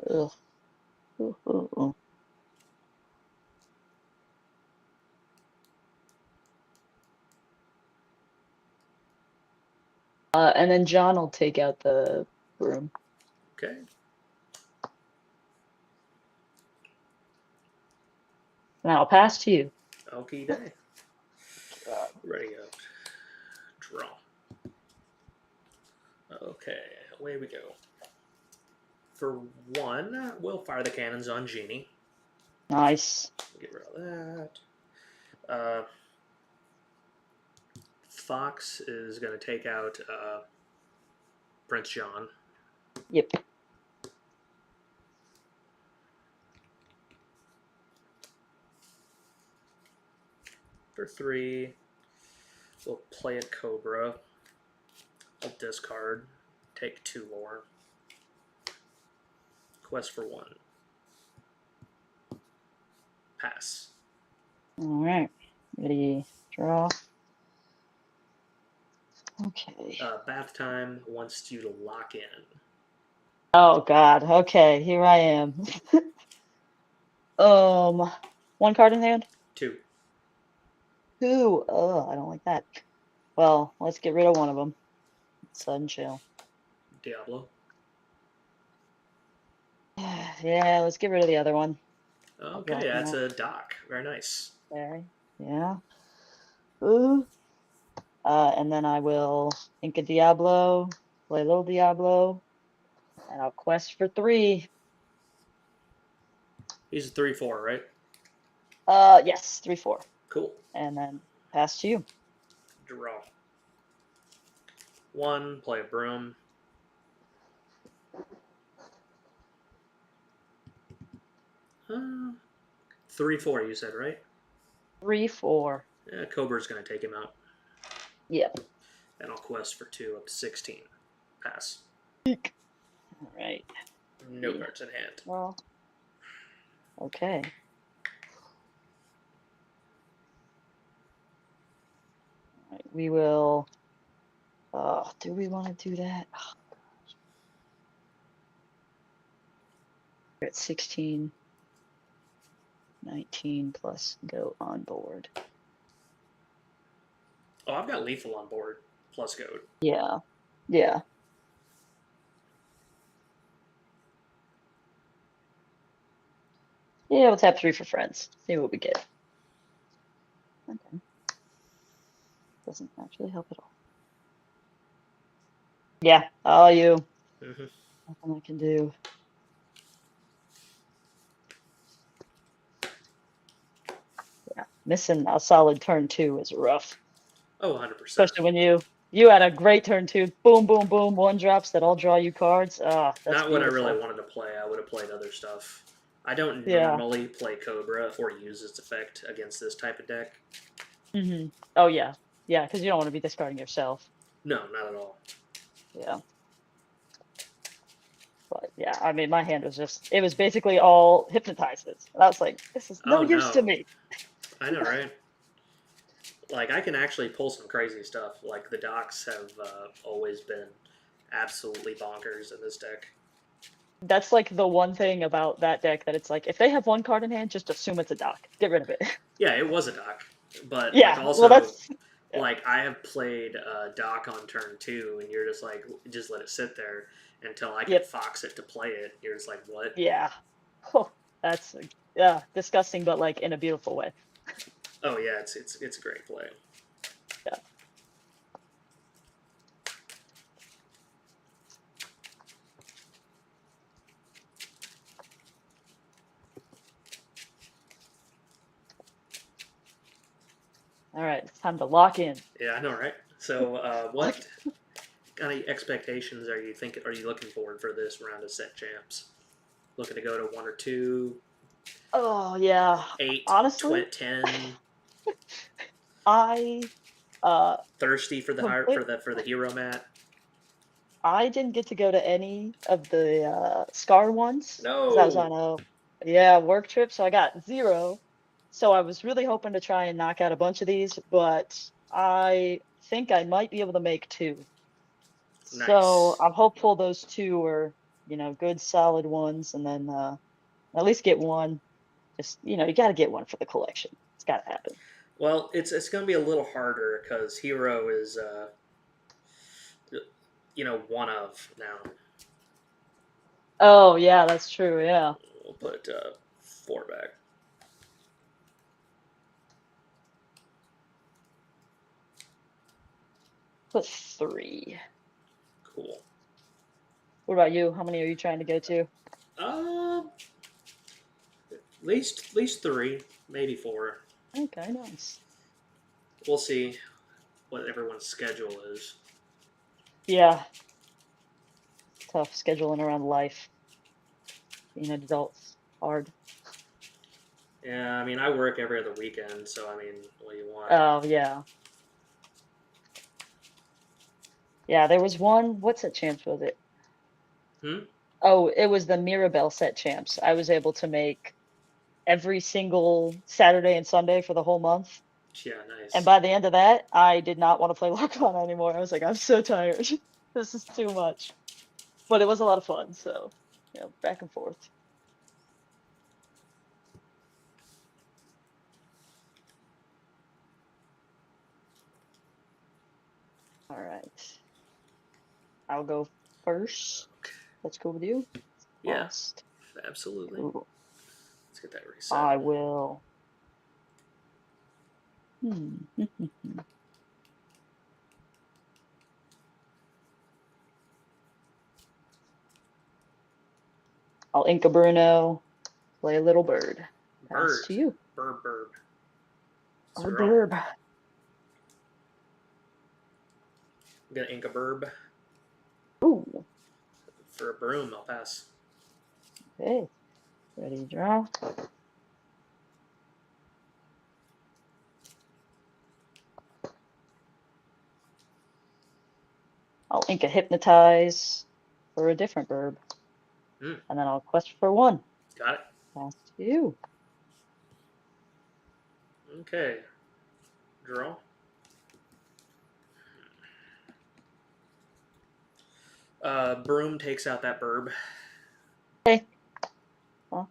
Ugh. Ooh, ooh, ooh. And then John will take out the broom. Okay. And I'll pass to you. Okie day. Ready up. Draw. Okay, away we go. For 1, we'll fire the cannons on Genie. Nice. Get rid of that. Fox is going to take out Prince John. Yep. For 3, we'll play a Cobra. I'll discard. Take 2 more. Quest for 1. Pass. All right. Ready, draw. Okay. Bath Time wants you to lock in. Oh God. Okay, here I am. 1 card in hand. 2. 2. Oh, I don't like that. Well, let's get rid of one of them. Sudden chill. Diablo. Yeah, let's get rid of the other one. Okay, that's a dock. Very nice. There. Yeah. Ooh. And then I will ink a Diablo, play little Diablo, and I'll quest for 3. He's a 3/4, right? Yes, 3, 4. Cool. And then pass to you. Draw. 1, play a broom. Uh, 3/4, you said, right? 3, 4. Yeah, Cobra's going to take him out. Yep. And I'll quest for 2 up to 16. Pass. All right. No Yeah. cards in hand. Well. Okay. All right, we will. Do we want to do that? Oh, we're at 16, 19 plus go on board. Oh, I've got lethal on board, plus goat. Yeah. Yeah. Yeah, we'll tap 3 for friends. See what we get. Okay. Doesn't actually help at all. Yeah, all you. Hmm. Nothing I can do. Yeah, missing a solid turn 2 is rough. Oh, 100%. Especially when you had a great turn 2. Boom, boom, boom. 1-drops that all draw you cards. Ah, that's Not what I really beautiful. wanted to play. I would have played other stuff. I don't Yeah. normally play Cobra or use its effect against this type of deck. Oh, yeah. Yeah, because you don't want to be discarding yourself. No, not at all. Yeah. But yeah, I mean, my hand was just, it was basically all hypnotizes. And I was like, this is no Oh use to no, me. I know, right? Like I can actually pull some crazy stuff. Like the docks have always been absolutely bonkers in this deck. That's like the one thing about that deck that it's like, if they have one card in hand, just assume it's a dock. Get rid of it. Yeah, it was a dock, but like Yeah, well, also that's, yeah. like I have played dock on turn 2, and you're just like just let it sit there until I can Yep. fox it to play it. You're just like what? Yeah. Oh, that's, yeah, disgusting, but like in a beautiful way. Oh yeah, it's a great play. Yeah. All right, it's time to lock in. Yeah, I know, right? So, what kind of expectations are you thinking? Are you looking forward for this round of set champs? Looking to go to 1 or 2, Oh, yeah. 8, Honestly, 10? I uh Thirsty for the high, complete for the hero mat? I didn't get to go to any of the Scar ones because I was No, on a yeah, work trip, so I got 0. So I was really hoping to try and knock out a bunch of these, but I think I might be able to make 2. So nice. I'm hopeful those 2 are, good solid ones and then at least get one. Just, you got to get one for the collection. It's got to happen. Well, it's going to be a little harder because hero is one of now. Oh, yeah, that's true. Yeah. We'll put 4 back. Put 3. Cool. What about you? How many are you trying to go to? Uh, at least 3, maybe 4. Okay, nice. We'll see what everyone's schedule is. Yeah, tough scheduling around life. Being an adult's hard. Yeah, I mean, I work every other weekend, so I mean, what do you want? Oh, yeah. Yeah, there was one. What set champs was it? Hmm? Oh, it was the Mirabelle set champs. I was able to make every single Saturday and Sunday for the whole month. Yeah, And nice. by the end of that, I did not want to play Lorcana anymore. I was like, I'm so tired. This is too much. But it was a lot of fun. So, back and forth. All right. I'll go first. Let's go with you. Yeah, Lost. absolutely. Cool. Let's get that reset. I will. Hmm. I'll Inca Bruno, play a little bird. Pass Bird. to you. Bird. A So bird. I'm gonna ink a burb. Ooh. For a broom, I'll pass. Okay. Ready to draw. I'll Inca Hypnotize for a different bird. Hmm. And then I'll quest for 1. Got it. Pass to you. Okay. Draw. Broom takes out that burb. Okay. Well,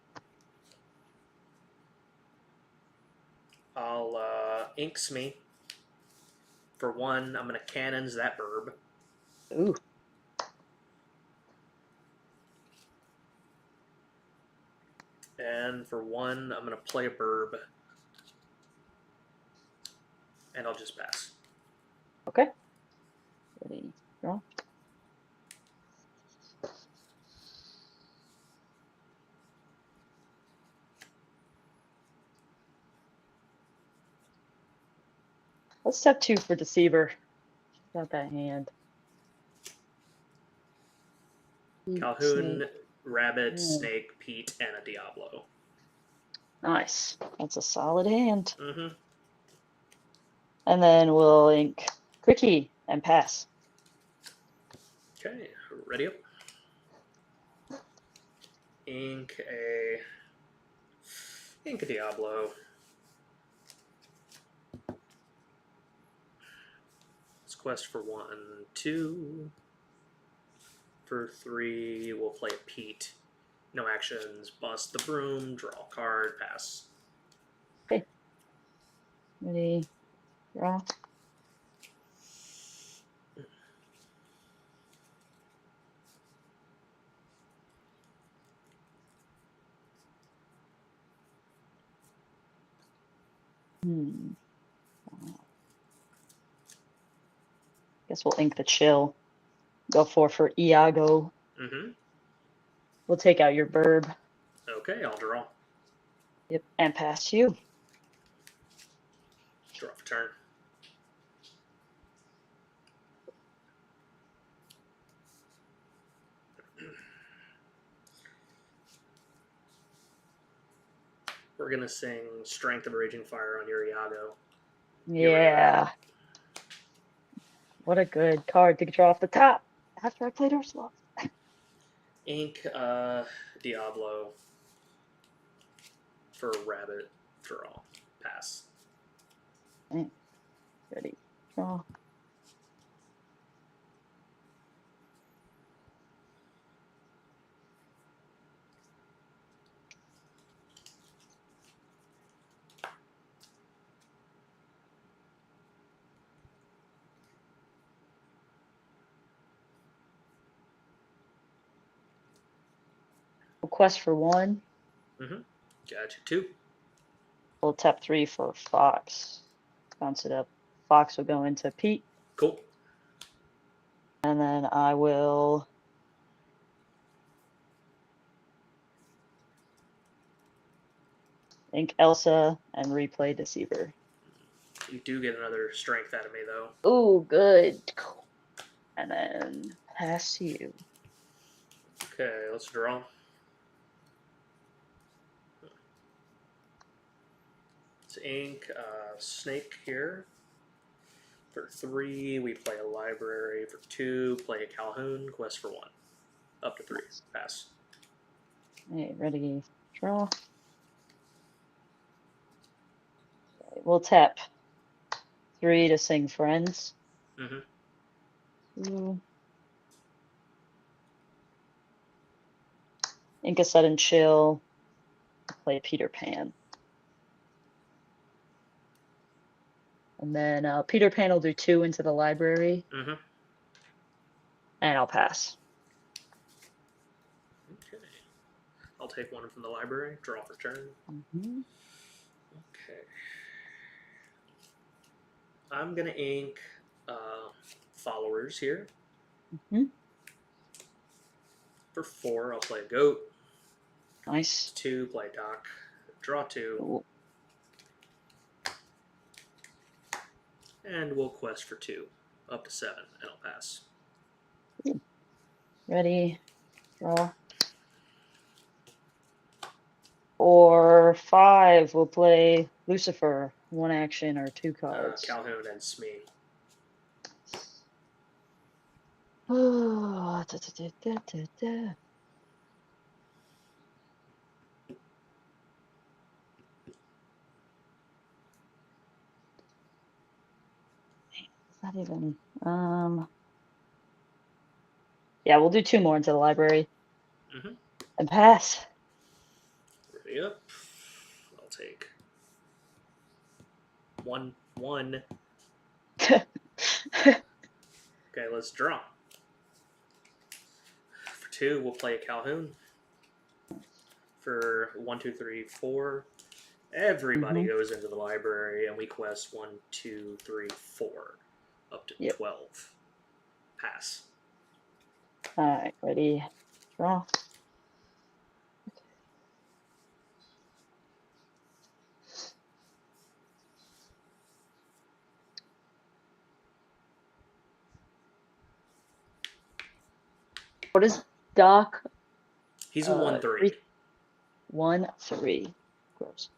I'll inks me. For 1, I'm gonna cannons that burb. ooh. And for 1, I'm going to play a burb. And I'll just pass. Okay. Ready, draw. Let's step 2 for Deceiver. Got that hand. Calhoun, Snake. Rabbit, Snake, Pete, and a Diablo. Nice. That's a solid hand. Mm-hmm. And then we'll ink Quickie and pass. Okay, ready up. Ink a Diablo. Let's quest for 1, 2. For 3, we'll play a Pete. No actions. Bust the broom. Draw a card. Pass. Okay. Ready, draw. Guess we'll ink the chill. Go for Iago. Mm-hmm. We'll take out your burb. Okay, I'll draw. Yep, and pass you. Draw for turn. We're gonna sing Strength of a Raging Fire on your Iago. Yeah. What a good card to draw off the top after I played Ursula. Ink Diablo for Rabbit. Draw. Pass. Okay. Ready, draw. We'll quest for 1. Mm-hmm. Gotcha. 2. We'll tap 3 for Fox. Bounce it up. Fox will go into Pete. Cool. And then I will ink Elsa and replay Deceiver. You do get another strength out of me, though. Ooh, good. And then pass to you. Okay, let's draw. Let's ink Snake here. For 3, we play a Library. For 2, play a Calhoun. Quest for 1. Up to 3. Pass. Okay, ready, draw. Okay, we'll tap 3 to sing Friends. Mm-hmm. 2. Ink a Sudden Chill. Play Peter Pan. And then Peter Pan will do 2 into the library. Mm-hmm. And I'll pass. Okay. I'll take 1 from the library. Draw for turn. Mm-hmm. Okay. I'm going to ink Followers here. Mm-hmm. For 4, I'll play a Goat. Nice. 2, play Doc. Draw 2. Cool. And we'll quest for 2. Up to 7, and I'll pass. Ready, draw. For 5, we'll play Lucifer. 1 action or 2 cards. Calhoun and Smee. Oh, da, da, da, da, da. It's not even. Yeah, we'll do 2 more into the library. Mm-hmm. And pass. Ready up. I'll take 1. Okay, let's draw. For 2, we'll play a Calhoun. for 1, 2, 3, 4. Everybody Mhm. goes into the library and we quest 1, 2, 3, 4 up to Yep. 12. Pass. All right, ready, draw. What is Doc? He's a 1, 3. 1, 3. Gross.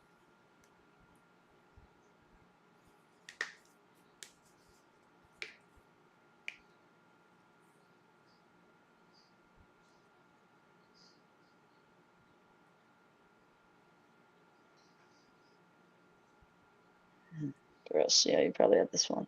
Gross. Yeah, you probably have this one.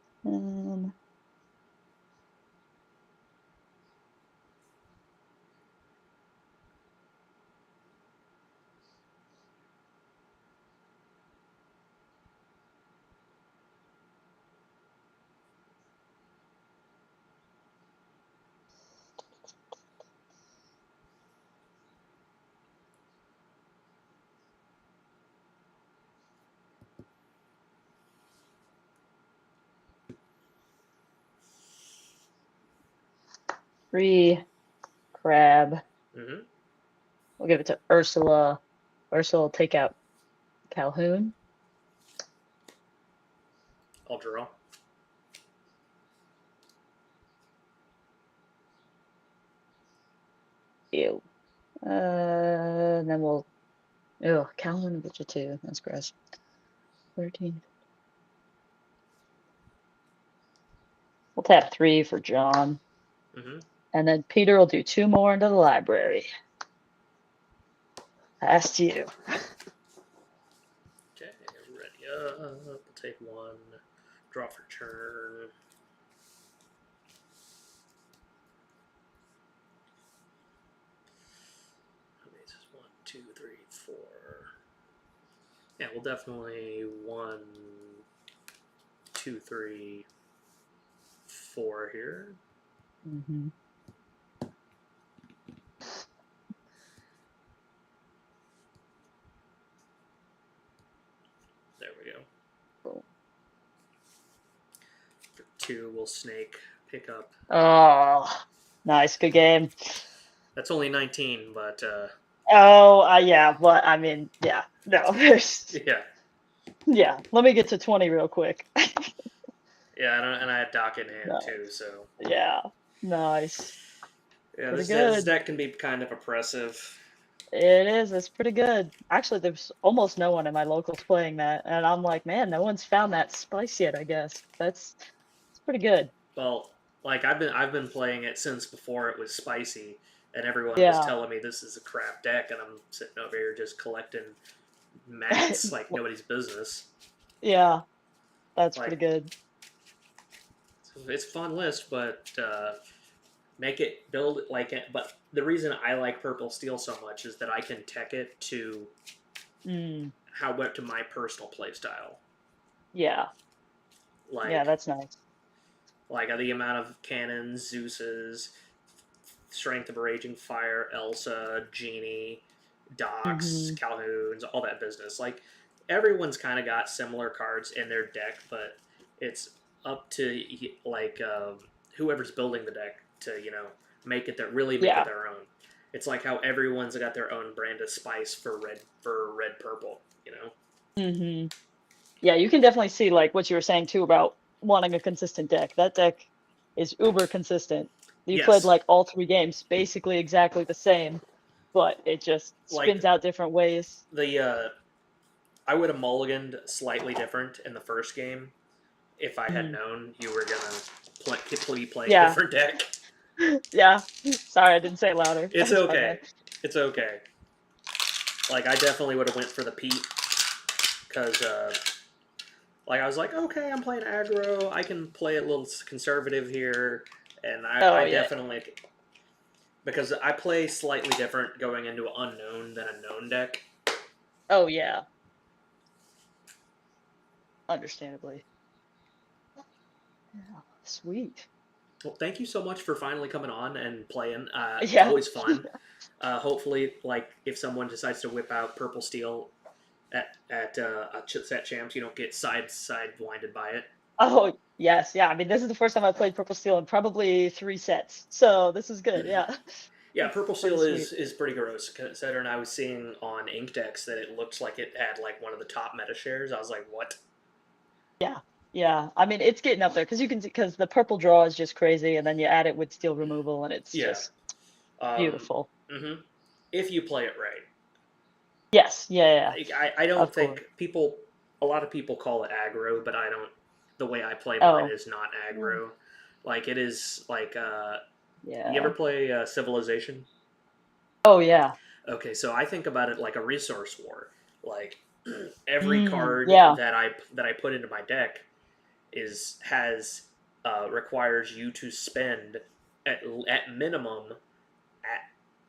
3, crab. Mm-hmm. We'll give it to Ursula. Ursula will take out Calhoun. I'll draw. Ew. And then we'll. Ew, Calhoun will get you 2. That's gross. 13. We'll tap 3 for John. Mm-hmm. And then Peter will do 2 more into the library. Past you. Okay, ready up. We'll take 1. Draw for turn. This is 1, 2, 3, 4. Yeah, we'll definitely 1, 2, 3, 4 here. Mm-hmm. There we go. Cool. For 2, we'll snake, pick up. Oh, nice. Good game. That's only 19, but Oh, yeah, but I mean, yeah, no, there's, yeah. yeah. Let me get to 20 real quick. Yeah, and I had Doc in hand No, too, so. yeah, nice. Yeah, Pretty this good. deck can be kind of oppressive. It is. It's pretty good. Actually, there's almost no one in my locals playing that, and I'm like, man, no one's found that spice yet. I guess it's pretty good. Well, like I've been playing it since before it was spicy, and everyone was Yeah. telling me this is a crap deck, and I'm sitting over here just collecting mats like nobody's business. Yeah, that's pretty Like good. it's a fun list, but make it build like it. But the reason I like Purple Steel so much is that I can tech it to Mm, to my personal play style. yeah. Yeah, Like that's nice. the amount of cannons, Zeus's, Strength of a Raging Fire, Elsa, Genie, Docs, Hmm. Calhoun's, all that business. Like everyone's kind of got similar cards in their deck, but it's up to whoever's building the deck to make it make it Yeah. their own. It's like how everyone's got their own brand of spice for red purple. Hmm. Yeah, you can definitely see like what you were saying too about wanting a consistent deck. That deck is uber consistent. You played Yes, like all 3 games basically exactly the same, but it just like spins out different ways. the I would have mulliganed slightly different in the first game if I had Mm. known you were gonna be playing a Yeah. different deck. Yeah. Sorry, I didn't say it louder. It's That's my bad. okay. It's okay. Like I definitely would have went for the Pete because I was like, okay, I'm playing aggro. I can play a little conservative here, and Oh I yeah. definitely because I play slightly different going into unknown than a known deck. Oh yeah. Understandably. Yeah. Sweet. Well, thank you so much for finally coming on and playing. It's Yeah. always fun. Hopefully, like if someone decides to whip out Purple Steel at a set champs, you don't get sidewinded by it. Oh, yes. Yeah. I mean, this is the first time I played Purple Steel in probably 3 sets. So this is good. Yeah. Yeah, Purple Pretty Steel sweet. is pretty gross. Considering I was seeing on Ink Decks that it looks like it had like one of the top meta shares. I was like, what? Yeah. Yeah. I mean, it's getting up there because you can because the purple draw is just crazy, and then you add it with steel removal, and it's Yeah. just Um, beautiful. if you play it right. Yes. Yeah. Yeah. Like, I don't Of think course. people, a lot of people call it aggro, but I don't. The way I play mine Oh. is not Mm. aggro. Like it is like you ever Yeah. play Civilization? Oh yeah. Okay, so I think about it like a resource war. Like every Mm. card Yeah. that I put into my deck is has requires you to spend at minimum at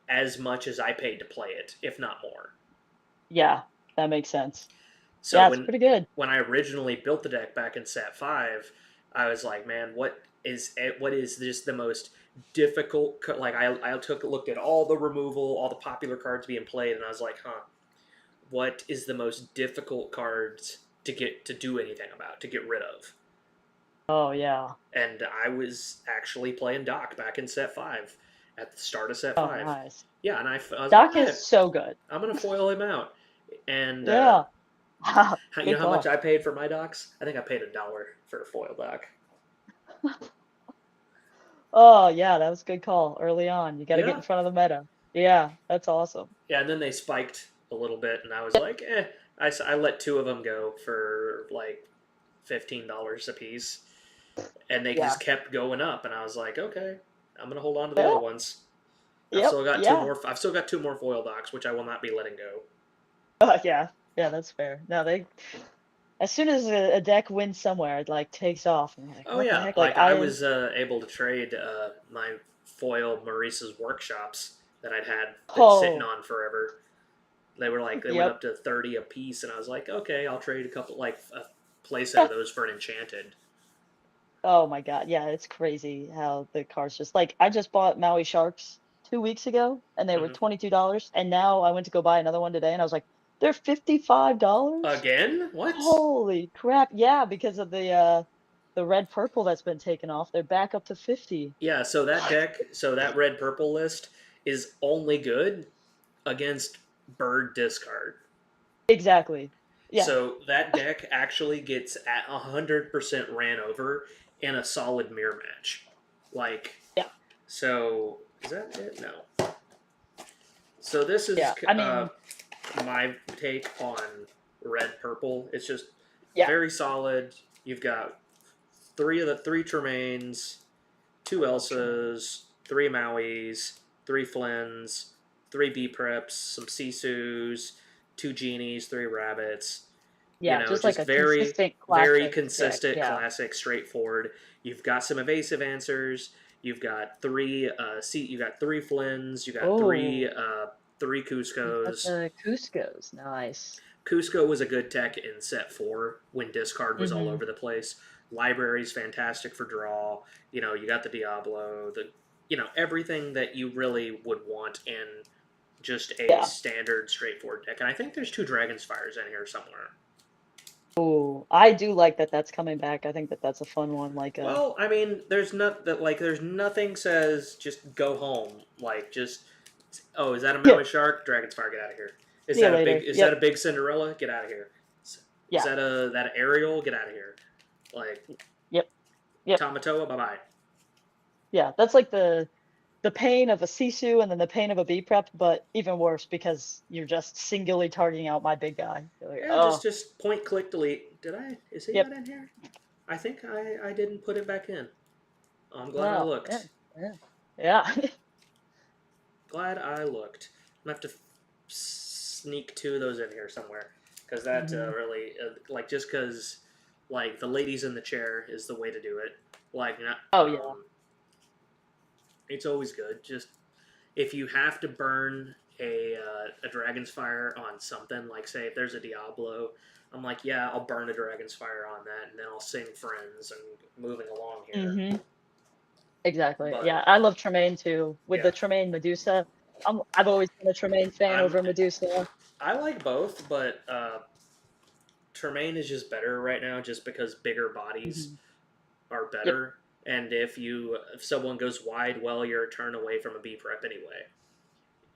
as much as I paid to play it, if not more. Yeah. That makes sense. So Yeah, it's pretty good. when I originally built the deck back in Set 5, I was like, man, what is just the most difficult? Like I took looked at all the removal, all the popular cards being played, and I was like, huh, what is the most difficult cards to get to do anything about to get rid of? Oh yeah. And I was actually playing Doc back in Set 5 at the start of Set Oh 5. nice. Yeah, and I was like, Doc all is right, so good. I'm gonna foil him out, and Yeah. you know Good how much call. I paid for my docs? I think I paid $1 for a foil doc. Oh yeah, that was a good call early on. You got to get Yeah, in front of the meta. Yeah, that's awesome. yeah, and then they spiked a little bit, and I was Yep. like, eh. I let two of them go for like $15 a piece, and they Yeah. just kept going up, and I was like, okay, I'm gonna hold on to the other Yeah. ones. I've Yep. still got two Yeah. more. I've still got two more foil docs, which I will not be letting go. Yeah. Yeah, that's fair. No, they as soon as a deck wins somewhere, it like takes off. And you're like, Oh what the yeah, heck? Like like I I was able to trade my foil Maurice's workshops that I'd had been sitting oh on forever. They were like they went yep. up to 30 a piece, and I was like, okay, I'll trade a couple like a playset of those for an enchanted. Oh my God. Yeah, it's crazy how the cards just like I just bought Maui Sharks 2 weeks ago and they were Hmm. $22. And now I went to go buy another one today and I was like, they're $55? Again? What? Holy crap. Yeah, because of the red purple that's been taken off. They're back up to 50. Yeah. So that deck, so that red purple list is only good against bird discard. Exactly. Yeah. So that deck actually gets at 100% ran over in a solid mirror match. Like, Yeah. so is that it? No. So this is Yeah. I mean, my take on red purple. It's just yeah. very solid. You've got three Tremaines, two I love Tremaine. Elsas, three Mauis, three Flynns, three B preps, some Sisus, two Genies, three Rabbits. You Yeah, know, just like just a very, consistent very classic deck. consistent, Yeah. classic, straightforward. You've got some evasive answers. You've got you got three Flynns. You got Oh, three you got Cuscos. the Cuscos. Nice. Cusco was a good tech in set 4 when discard was all Mm-hmm. over the place. Library's fantastic for draw. You know, you got the Diablo, everything that you really would want in just a Yeah. standard, straightforward deck. And I think there's two Dragon's Fires in here somewhere. Oh, I do like that that's coming back. I think that that's a fun one. Like, Well, I mean, there's nothing says just go home. Like just oh, is that a yeah, Maui shark? Dragon's Fire, get out of here. see you later. Is that a Yep. big Cinderella? Get out of here. Is Yeah. that Ariel? Get out of here. Like Yep. Yep. Tamatoa, bye bye. Yeah. That's like the pain of a Sisu and then the pain of a B prep, but even worse because you're just singularly targeting out my big guy. You're like, Yeah, oh, just point click delete. Did I? Is he yep. not in here? I think I didn't put it back in. Oh, I'm glad I Wow. Yeah. looked. Yeah. Yeah. Glad I looked. I'm gonna have to sneak two of those in here somewhere because that hmm really like just because like the ladies in the chair is the way to do it. Like not, Oh yeah. it's always good. Just if you have to burn a dragon's fire on something, like say if there's a Diablo, I'm like, yeah, I'll burn a dragon's fire on that, and then I'll sing friends and moving along here. hmm Exactly. But Yeah, I love Tremaine too. With yeah, the Tremaine Medusa, I've always been a Tremaine fan I'm over Medusa. I like both, but Tremaine is just better right now, just because bigger bodies Mhm. are Yep. better. And if someone goes wide, well, you're a turn away from a B prep anyway.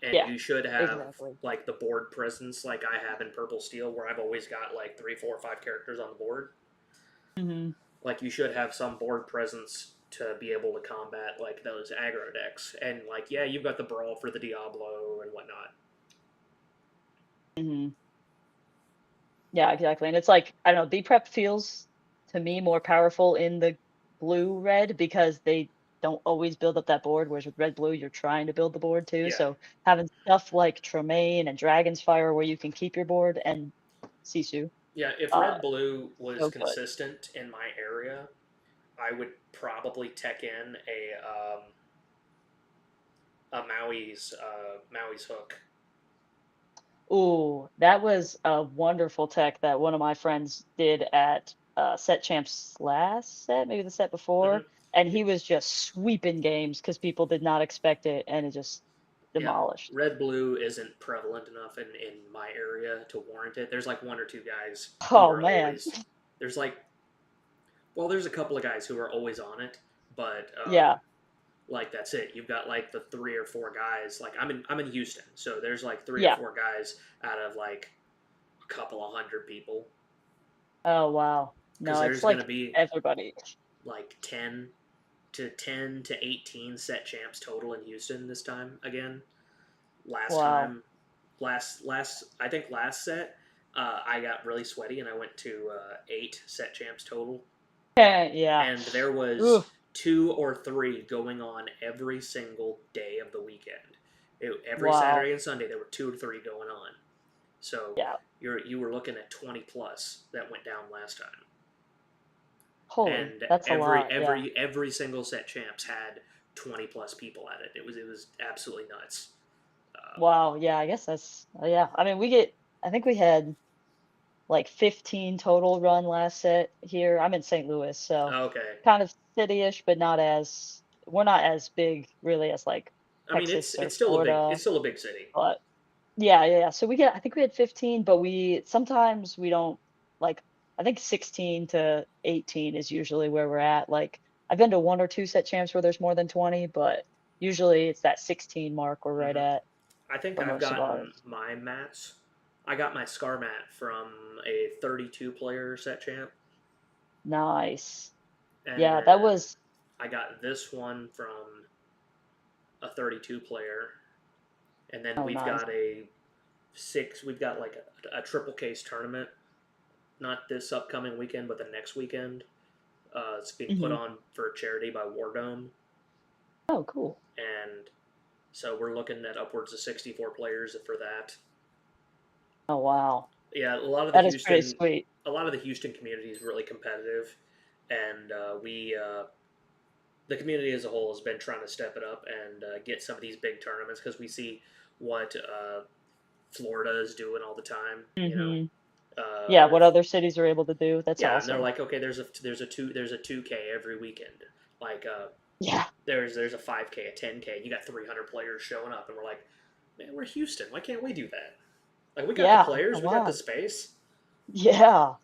And Yeah. you should have Exactly. like the board presence, like I have in Purple Steel, where I've always got like 3, 4, 5 characters on the board. Hmm. Like you should have some board presence to be able to combat like those aggro decks. And like, yeah, you've got the brawl for the Diablo and whatnot. Hmm. Yeah, exactly. And it's like, I don't know, B prep feels to me more powerful in the blue red because they don't always build up that board, whereas with red blue, you're trying to build the board too. Yeah, So having stuff like Tremaine and Dragon's Fire where you can keep your board and Sisu, yeah. If uh, Red Blue was so good. consistent in my area, I would probably tech in a Maui's hook. Ooh, that was a wonderful tech that one of my friends did at Set Champs last set, maybe the set before, Mm-hmm. and he was just sweeping games because people did not expect it, and it just Yeah, demolished. red blue isn't prevalent enough in my area to warrant it. There's like 1 or 2 guys who Oh are man, always there's like well, there's a couple of guys who are always on it, but yeah, like that's it. You've got like the 3 or 4 guys. Like I'm in Houston, so there's like three or yeah. four guys out of like a couple of hundred people Oh wow. because No, it's there's gonna like be everybody. like 10 to 18 set champs total in Houston this time again. Last Wow. time, last I think last set, I got really sweaty and I went to 8 set champs total, Yeah. and there was Ooh, 2 or 3 going on every single day of the weekend. Every wow. Saturday and Sunday there were 2 or 3 going on. So Yeah. you were looking at 20 plus that went down last time, Holy, and that's a lot. Yeah. every single set champs had 20 plus people at it. It was absolutely nuts. Wow. Yeah. I guess that's yeah. I mean, I think we had like 15 total run last set here. I'm in St. Louis, so Okay, kind of city-ish, but we're not as big really as like I mean Texas or it's Florida, still a big city. but yeah, yeah, yeah. So I think we had 15, but sometimes we don't like, I think 16 to 18 is usually where we're at. Like I've been to one or two set champs where there's more than 20, but usually it's that 16 mark we're right Hmm. at I think for I've most of gotten ours. my mats. I got my scar mat from a 32 player set champ, Nice. and Yeah, that then was, I got this one from a 32 player, and then oh, nice. we've got like a triple case tournament, not this upcoming weekend, but the next weekend. It's being put Hmm. on for charity by War Dome, Oh, cool. and so we're looking at upwards of 64 players for that. Oh, wow. Yeah, That is pretty sweet. A lot of the Houston community is really competitive, and the community as a whole has been trying to step it up and get some of these big tournaments because we see what Florida is doing all the time. Hmm. Yeah, what With other cities are able to do. That's yeah, and they're awesome. like, okay, there's a 2K every weekend. Like Yeah. there's a 5K, a 10K. You got 300 players showing up, and we're like, man, we're Houston. Why can't we do that? Like we got the Yeah. Oh, players, we got the wow. space. Yeah.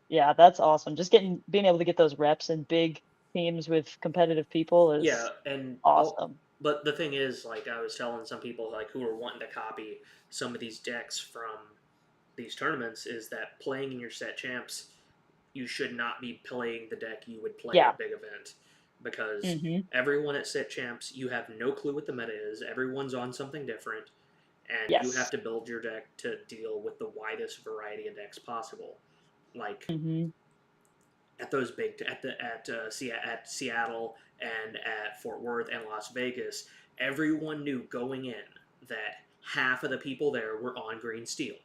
Yeah, that's awesome. Just being able to get those reps in big teams with competitive people Yeah, is and awesome. but the thing is, like I was telling some people like who are wanting to copy some of these decks from these tournaments is that playing in your set champs, you should not be playing the deck you would play at Yeah. a big event because Hmm. everyone at set champs, you have no clue what the meta is. Everyone's on something different, and you have Yes. to build your deck to deal with the widest variety of decks possible. Like Hmm. at those big at Seattle and at Fort Worth and Las Vegas, everyone knew going in that half of the people there were on green steel.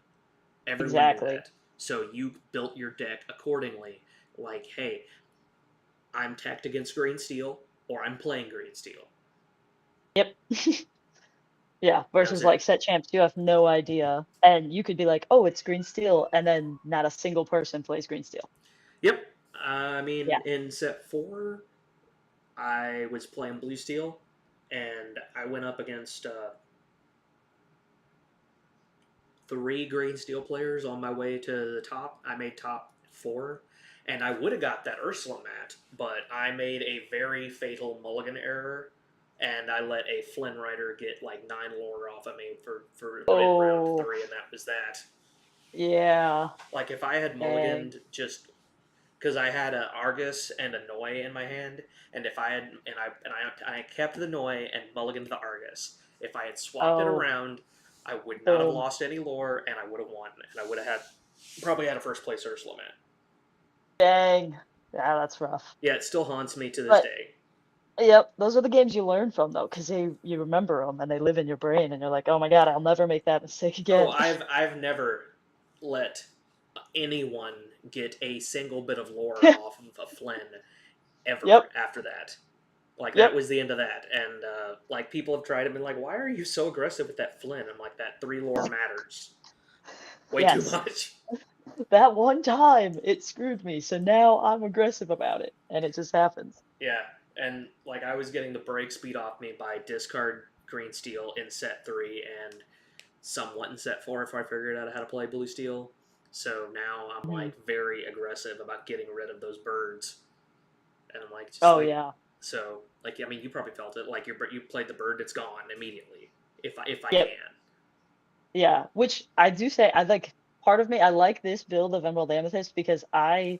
Everyone knew Exactly. that. So you built your deck accordingly. Like, hey, I'm tacked against green steel, or I'm playing green steel. Yep. Yeah. That was Versus like it. set champs, you have no idea. And you could be like, oh, it's green steel. And then not a single person plays green steel. Yep. I mean, Yeah. in set 4, I was playing Blue Steel, and I went up against 3 green steel players on my way to the top. I made top 4, and I would have got that Ursula mat, but I made a very fatal mulligan error, and I let a Flynn Rider get like 9 lore off of me for in round Oh, 3, and that was that. yeah. Like if I had Dang. mulliganed just because I had a Argus and a Noi in my hand, and if I had and I kept the Noi and mulliganed the Argus. If I had swapped it Oh, around, I would not have boom. lost any lore, and I would have won, and I would have had probably had a first place Ursula mat. Dang. Yeah, that's rough. Yeah, it still haunts me to this But day. yep, those are the games you learn from though, because you remember them and they live in your brain, and you're like, oh my God, I'll never make that mistake Oh, again. I've never let anyone get a single bit of lore off of a Flynn ever Yep. after that. Like that Yep. was the end of that, and like people have tried and been like, "Why are you so aggressive with that Flynn?" I'm like, "That 3 lore matters way too Yes. much." That one time it screwed me, so now I'm aggressive about it, and it just happens. Yeah, and like I was getting the break speed off me by discard green steel in set 3 and somewhat in set 4 if I figured out how to play blue steel. So now I'm Mhm. like very aggressive about getting rid of those birds, and I'm like just Oh like yeah. so like I mean you probably felt it like you played the bird, it's gone immediately if I Yep. can. Yeah. Which I do say I like part of me, I like this build of Emerald Amethyst because I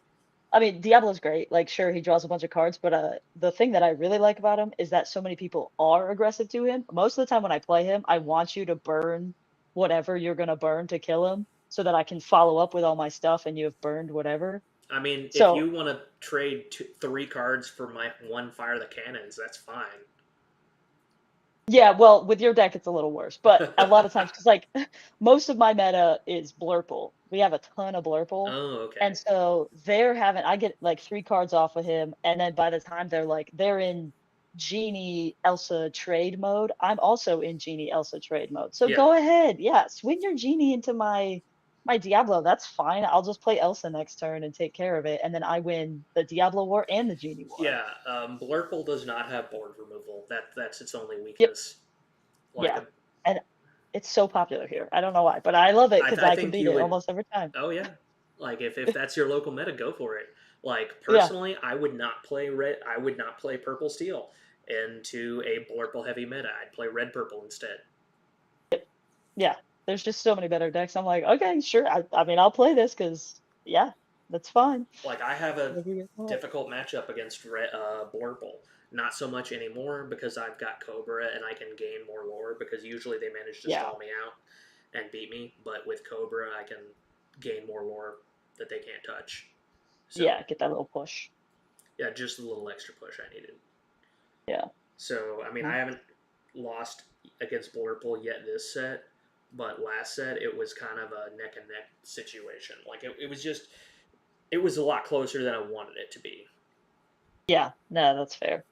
mean, Diablo's great. Like, sure, he draws a bunch of cards, but the thing that I really like about him is that so many people are aggressive to him. Most of the time when I play him, I want you to burn whatever you're gonna burn to kill him, so that I can follow up with all my stuff and you have burned whatever. I mean, if So you want to trade 3 cards for my one fire the cannons, that's fine. yeah, well, with your deck it's a little worse, but a lot of times, because like most of my meta is Blurple. We have a ton of Blurple. Oh, okay. And so I get like 3 cards off of him, and then by the time they're in Genie Elsa trade mode, I'm also in Genie Elsa trade mode. So Yeah, go ahead, yeah, swing your Genie into my Diablo. That's fine. I'll just play Elsa next turn and take care of it, and then I win the Diablo War and the Genie War. yeah. Blurple does not have board removal. That's its only Yep, weakness. Like, yeah, and it's so popular here. I don't know why, but I love it because I I can think beat you it would. almost every time. Oh yeah. Like if that's your local meta, go for it. Like Yeah, personally, I would not play red. I would not play purple steel into a Blurple heavy meta. I'd play red purple instead. yeah. There's just so many better decks. I'm like, okay, sure. I mean, I'll play this because yeah, that's fine. Like I have a Whatever you guys want. difficult matchup against Blurple. Not so much anymore because I've got Cobra and I can gain more lore because usually they manage to Yeah, stall me out and beat me. But with Cobra, I can gain more lore that they can't touch. So yeah. Get that little push. yeah, just a little extra push I needed. Yeah. So I mean, I Well, haven't lost against Blurple yet this set, but last set it was kind of a neck and neck situation. Like it was just it was a lot closer than I wanted it to be. yeah. No, that's fair.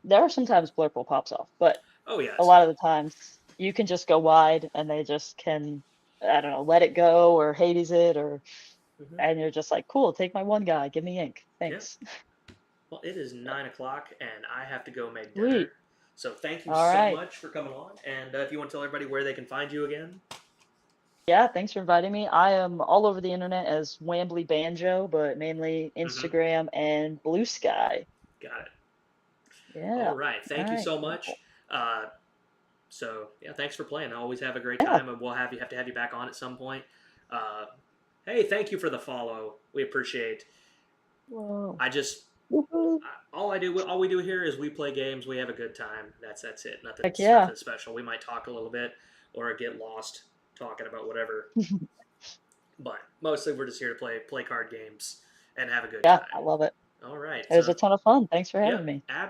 There are sometimes Blurple pops off, but Oh a yes. lot of the times you can just go wide and they just can, I don't know, let it go or Hades it or, Hmm. and you're just like, cool, take my one guy, give me ink, Yeah. thanks. Well, it is 9 o'clock, and I have to go make dinner. Sweet. So thank you All so right. much for coming on. And if you want to tell everybody where they can find you again, Yeah, thanks for inviting me. I am all over the internet as Wambly Banjo, but mainly hmm, Instagram and Blue Sky. got it. All Yeah. right. All Thank you right. so Cool, much. cool. Uh, so yeah, thanks for playing. I always have a great Yeah. time, and we'll have to have you back on at some point. Uh, hey, thank you for the follow. We appreciate. Whoa. I just Woohoo. all we do here is we play games. We have a good time. That's it. Heck yeah. Nothing special. We might talk a little bit or get lost talking about whatever, but mostly we're just here to play card games and have a good Yeah, time. I love it. All right. It was a ton of fun. Thanks for having Yep. me. Absolutely.